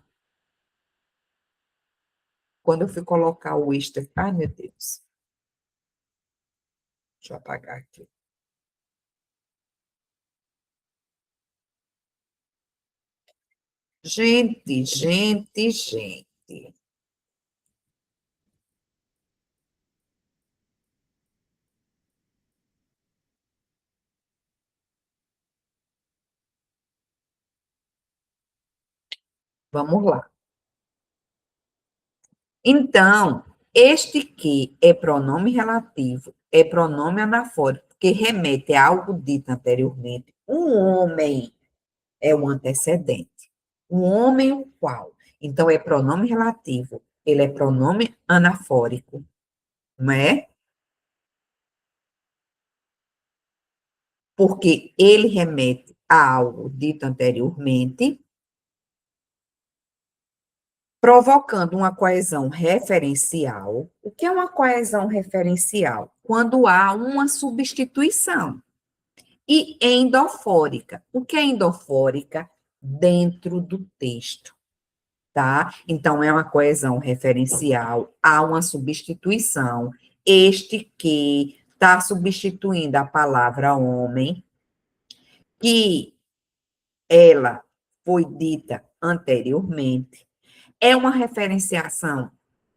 [SPEAKER 1] quando eu fui colocar o extra, ai meu Deus. Deixa eu apagar aqui. Gente. Vamos lá. Então, este que é pronome relativo, é pronome anafórico, que remete a algo dito anteriormente. Um homem é o antecedente. Um homem o qual. Então, é pronome relativo. Ele é pronome anafórico, não é? Porque ele remete a algo dito anteriormente, provocando uma coesão referencial. O que é uma coesão referencial? Quando há uma substituição. E endofórica. O que é endofórica? Dentro do texto, tá? Então, é uma coesão referencial, há uma substituição. Este que está substituindo a palavra homem, que ela foi dita anteriormente, é uma referenciação,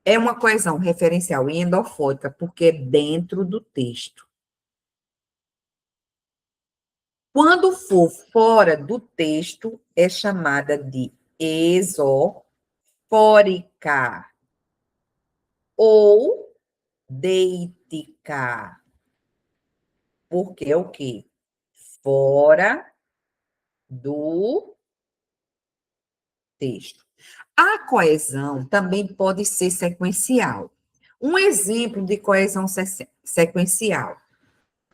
[SPEAKER 1] é uma coesão referencial e endofórica, porque é dentro do texto. Quando for fora do texto, é chamada de exofórica ou deitica. Porque é o quê? Fora do texto. A coesão também pode ser sequencial. Um exemplo de coesão sequencial.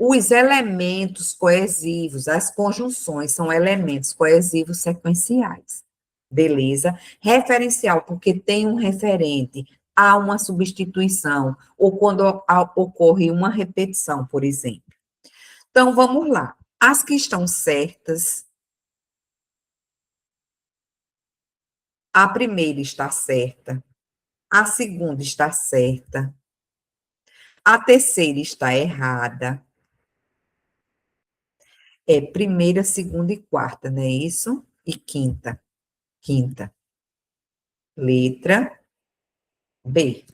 [SPEAKER 1] Os elementos coesivos, as conjunções são elementos coesivos sequenciais. Beleza? Referencial, porque tem um referente, há uma substituição, ou quando ocorre uma repetição, por exemplo. Então, vamos lá. As que estão certas, a primeira está certa, a segunda está certa, a terceira está errada. É primeira, segunda e quarta, não é isso? E quinta. Quinta. Letra B.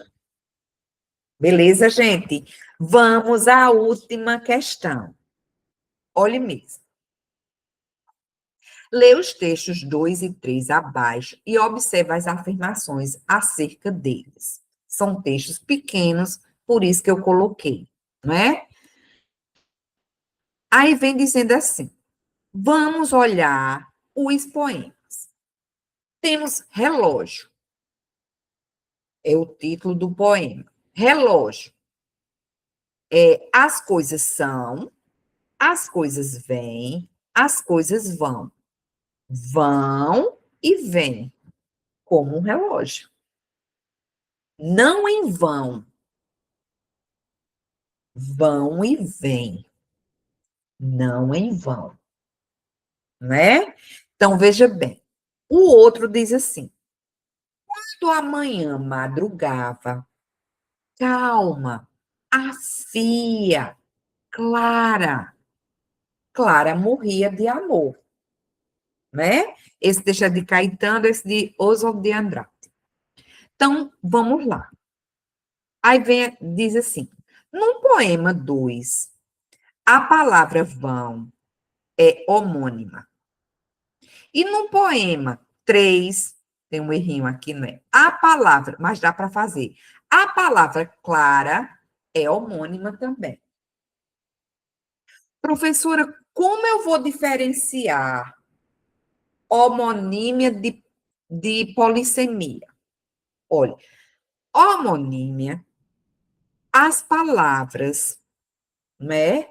[SPEAKER 1] Beleza, gente? Vamos à última questão. Olhe mesmo. Lê os textos 2 e 3 abaixo e observe as afirmações acerca deles. São textos pequenos, por isso que eu coloquei, não é? Aí vem dizendo assim: vamos olhar os poemas. Temos relógio, é o título do poema. Relógio. As coisas são, as coisas vêm, as coisas vão. Vão e vêm, como um relógio. Não em vão, vão e vêm, não em vão, né? Então, veja bem. O outro diz assim: quando a manhã madrugava, calma, afia, clara, Clara morria de amor, né? Esse deixa de Caetano, esse de Oswald de Andrade. Então, vamos lá. Aí vem, diz assim: no poema 2, a palavra vão é homônima. E no poema 3, tem um errinho aqui, né? A palavra, mas dá para fazer. A palavra clara é homônima também. Professora, como eu vou diferenciar homonímia de polissemia? Olha, homonímia, as palavras, né?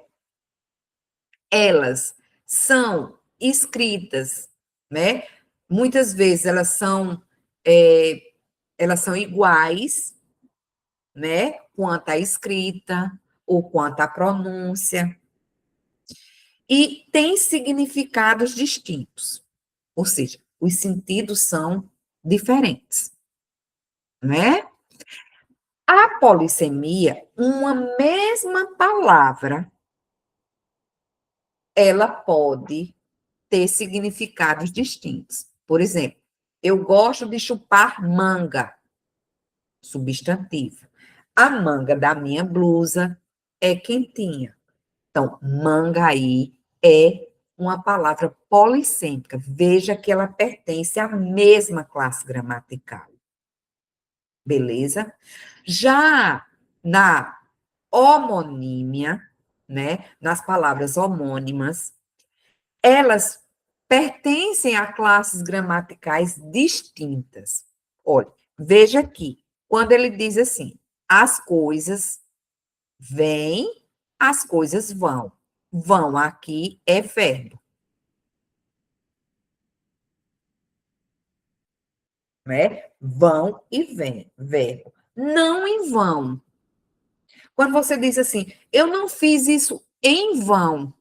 [SPEAKER 1] Elas são escritas, né? Muitas vezes é, elas são iguais, né? Quanto à escrita ou quanto à pronúncia, e têm significados distintos, ou seja, os sentidos são diferentes, né? A polissemia, uma mesma palavra, ela pode ter significados distintos. Por exemplo, eu gosto de chupar manga, substantivo. A manga da minha blusa é quentinha. Então, manga aí é uma palavra polissêmica. Veja que ela pertence à mesma classe gramatical. Beleza? Já na homonímia, né, nas palavras homônimas, elas pertencem a classes gramaticais distintas. Olha, veja aqui, quando ele diz assim, as coisas vêm, as coisas vão. Vão aqui é verbo, né? Vão e vêm, verbo. Não em vão. Quando você diz assim, eu não fiz isso em vão.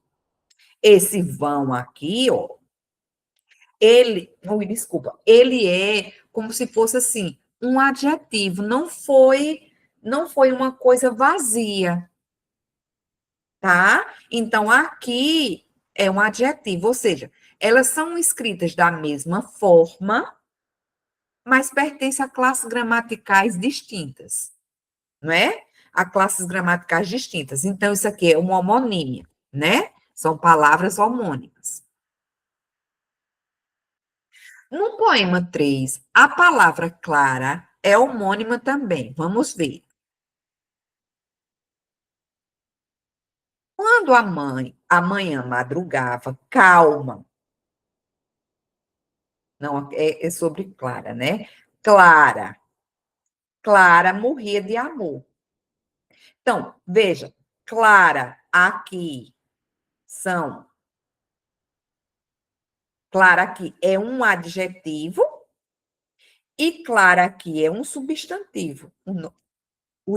[SPEAKER 1] Esse vão aqui, ó, desculpa, ele é como se fosse assim, um adjetivo, não foi uma coisa vazia, tá? Então aqui é um adjetivo, ou seja, elas são escritas da mesma forma, mas pertencem a classes gramaticais distintas, não é? A classes gramaticais distintas. Então isso aqui é uma homonímia, né? São palavras homônimas. No poema 3, a palavra clara é homônima também. Vamos ver. Quando a manhã madrugava, calma. Não, é sobre Clara, né? Clara. Clara morria de amor. Então, veja, Clara aqui são. Clara aqui é um adjetivo e Clara aqui é um substantivo.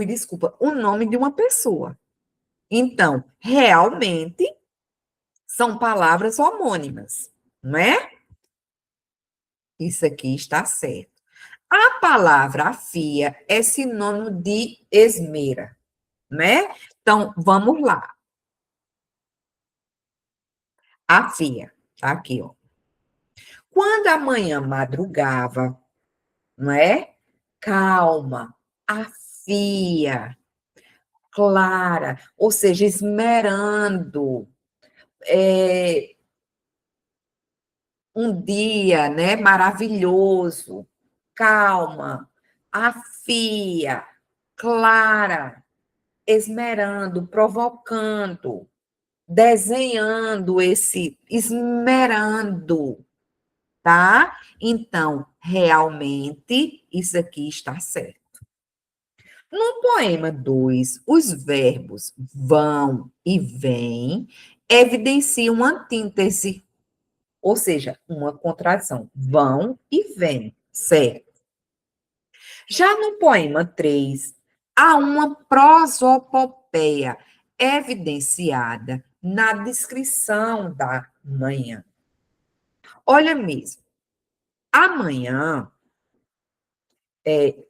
[SPEAKER 1] Desculpa, o nome de uma pessoa. Então, realmente, são palavras homônimas, não é? Isso aqui está certo. A palavra afia é sinônimo de esmera, né? Então, vamos lá. Afia, tá aqui, ó. Quando a manhã madrugava, não é? Calma, afia, clara, ou seja, esmerando, um dia, né, maravilhoso, calma, afia, clara, esmerando, provocando, desenhando esmerando, tá? Então, realmente, isso aqui está certo. No poema 2, os verbos vão e vêm evidenciam uma antítese, ou seja, uma contradição. Vão e vêm, certo? Já no poema 3, há uma prosopopeia evidenciada na descrição da manhã. Olha mesmo, amanhã,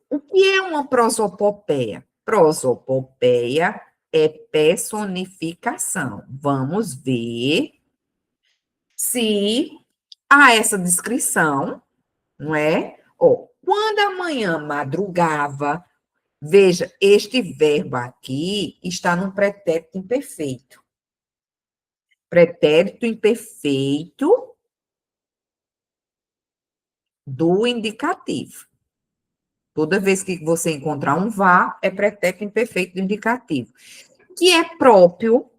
[SPEAKER 1] o que é uma prosopopeia? Prosopopeia é personificação. Vamos ver se há essa descrição, não é? Quando a manhã madrugava, veja, este verbo aqui está no pretérito imperfeito. Pretérito imperfeito do indicativo. Toda vez que você encontrar um vá, é pretérito imperfeito do indicativo, que é próprio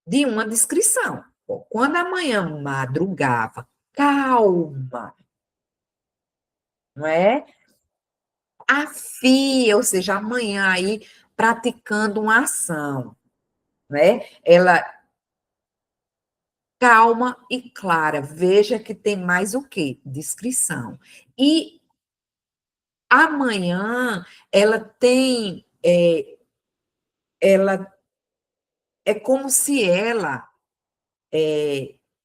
[SPEAKER 1] de uma descrição. Quando a manhã madrugava, calma, não é? Afia, ou seja, amanhã aí praticando uma ação, né? Ela calma e clara. Veja que tem mais o quê? Descrição. E amanhã ela tem, ela é como se ela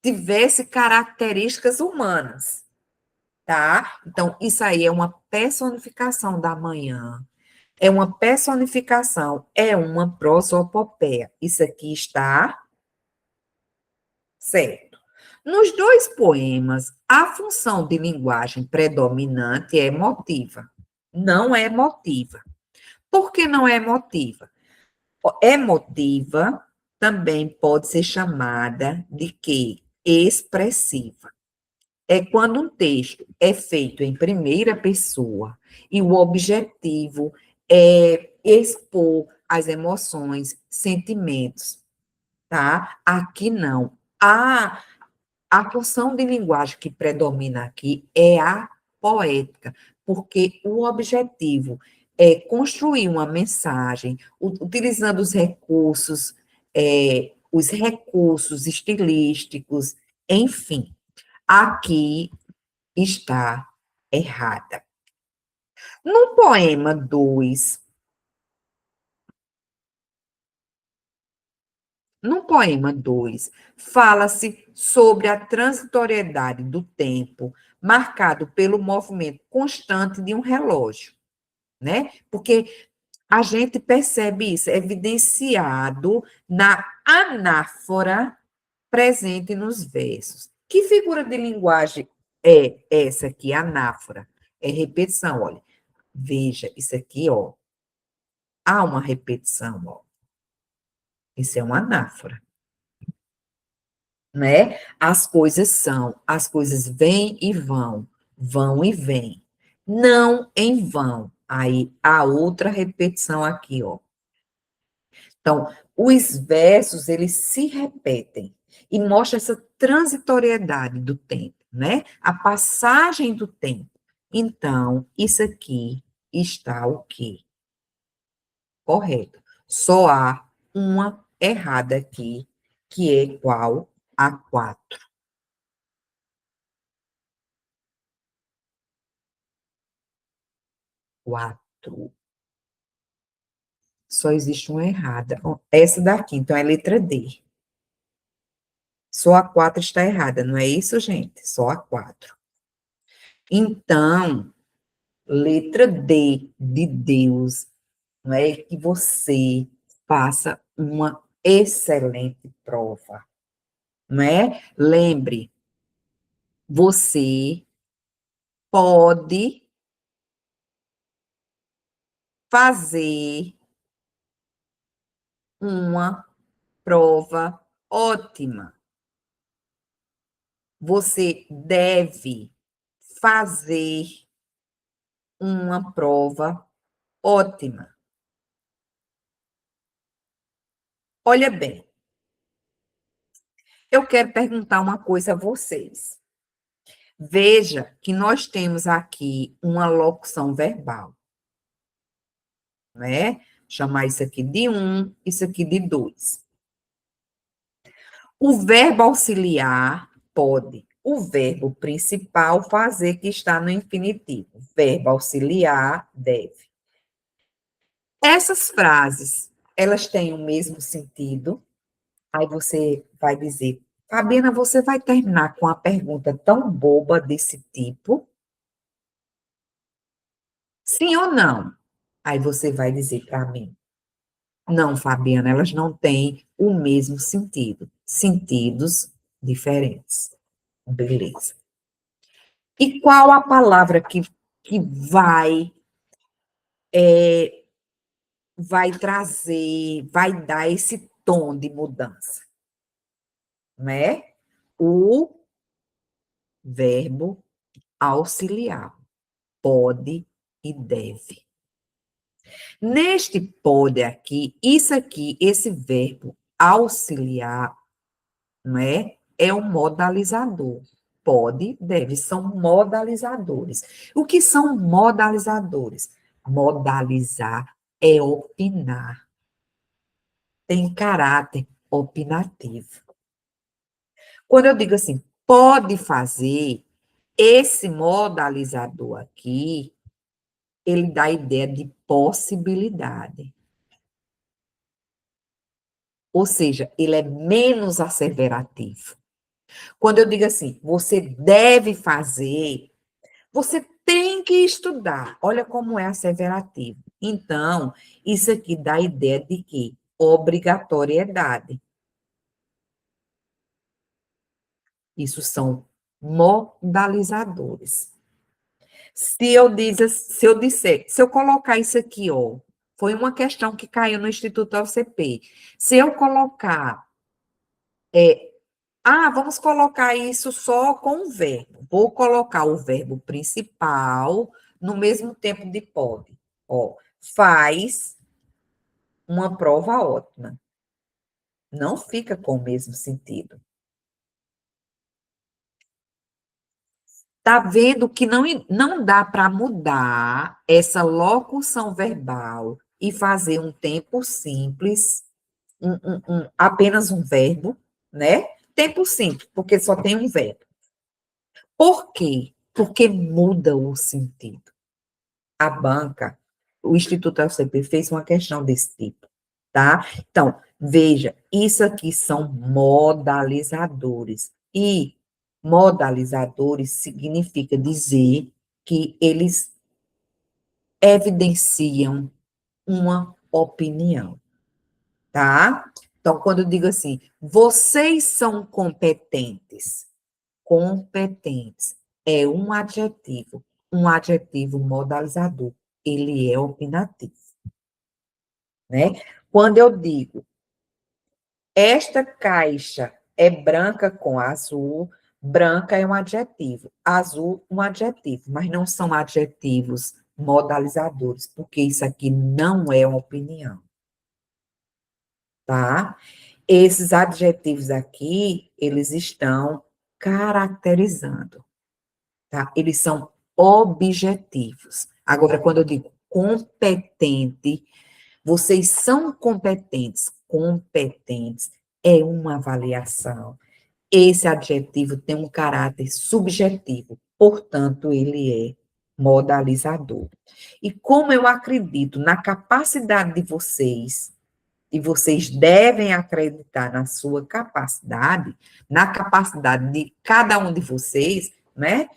[SPEAKER 1] tivesse características humanas, tá? Então, isso aí é uma personificação da manhã. É uma personificação, é uma prosopopeia. Isso aqui está certo. Nos dois poemas, a função de linguagem predominante é emotiva. Não é emotiva. Por que não é emotiva? Emotiva também pode ser chamada de quê? Expressiva. É quando um texto é feito em primeira pessoa e o objetivo é expor as emoções, sentimentos, tá? Aqui não. A função de linguagem que predomina aqui é a poética, porque o objetivo é construir uma mensagem utilizando os recursos estilísticos, enfim. Aqui está errada. No poema 2, no poema 2, fala-se sobre a transitoriedade do tempo, marcado pelo movimento constante de um relógio, né? Porque a gente percebe isso, é evidenciado na anáfora presente nos versos. Que figura de linguagem é essa aqui, anáfora? É repetição, olha. Veja, isso aqui, ó. Há uma repetição, ó. Isso é uma anáfora, né? As coisas vêm e vão e vêm. Não em vão. Aí, a outra repetição aqui, ó. Então, os versos, eles se repetem e mostram essa transitoriedade do tempo, né? A passagem do tempo. Então, isso aqui está o quê? Correto. Só há uma errada aqui, que é qual? A 4. 4. Só existe uma errada. Essa daqui, então, é letra D. Só a 4 está errada, não é isso, gente? Só a 4. Então, letra D de Deus, não é que você faça uma excelente prova, não é? Lembre, você pode fazer uma prova ótima. Você deve fazer uma prova ótima. Olha bem, eu quero perguntar uma coisa a vocês. Veja que nós temos aqui uma locução verbal, né? Chamar isso aqui de um, isso aqui de dois. O verbo auxiliar pode. O verbo principal fazer que está no infinitivo. Verbo auxiliar deve. Essas frases, elas têm o mesmo sentido. Aí você vai dizer, Fabiana, você vai terminar com uma pergunta tão boba desse tipo? Sim ou não? Aí você vai dizer para mim, não, Fabiana, elas não têm o mesmo sentido. Sentidos diferentes. Beleza. E qual a palavra que vai trazer, vai dar esse tom de mudança? Né? O verbo auxiliar. Pode e deve. Neste pode aqui, isso aqui, esse verbo auxiliar, não é? É um modalizador. Pode, deve, são modalizadores. O que são modalizadores? Modalizar é opinar, tem caráter opinativo. Quando eu digo assim, pode fazer, esse modalizador aqui, ele dá a ideia de possibilidade. Ou seja, ele é menos asseverativo. Quando eu digo assim, você deve fazer, você tem que estudar. Olha como é asseverativo. Então, isso aqui dá a ideia de que obrigatoriedade. Isso são modalizadores. Se eu colocar isso aqui, ó, foi uma questão que caiu no Instituto OCP. Se eu colocar, vamos colocar isso só com o verbo. Vou colocar o verbo principal no mesmo tempo de pode. Ó, faz uma prova ótima. Não fica com o mesmo sentido. Tá vendo que não dá para mudar essa locução verbal e fazer um tempo simples, apenas um verbo, né? Tempo simples, porque só tem um verbo. Por quê? Porque muda o sentido. A banca, o Instituto LCP fez uma questão desse tipo, tá? Então, veja, isso aqui são modalizadores. E modalizadores significa dizer que eles evidenciam uma opinião, tá? Então, quando eu digo assim, vocês são competentes, competentes é um adjetivo modalizador, ele é opinativo, né? Quando eu digo, esta caixa é branca com azul, branca é um adjetivo, azul um adjetivo, mas não são adjetivos modalizadores, porque isso aqui não é uma opinião, tá? Esses adjetivos aqui, eles estão caracterizando, tá? Eles são objetivos. Agora, quando eu digo competente, vocês são competentes. Competentes é uma avaliação. Esse adjetivo tem um caráter subjetivo, portanto, ele é modalizador. E como eu acredito na capacidade de vocês, e vocês devem acreditar na sua capacidade, na capacidade de cada um de vocês, né?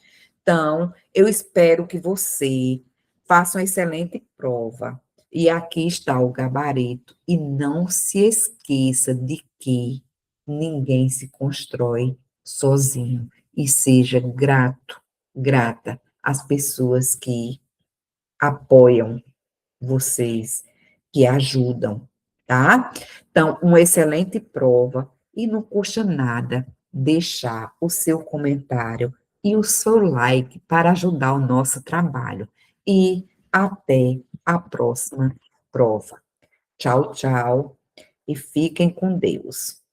[SPEAKER 1] Então, eu espero que você faça uma excelente prova. E aqui está o gabarito. E não se esqueça de que ninguém se constrói sozinho. E seja grato, grata às pessoas que apoiam vocês, que ajudam, tá? Então, uma excelente prova e não custa nada deixar o seu comentário e o seu like para ajudar o nosso trabalho. E até a próxima prova. Tchau, tchau e fiquem com Deus.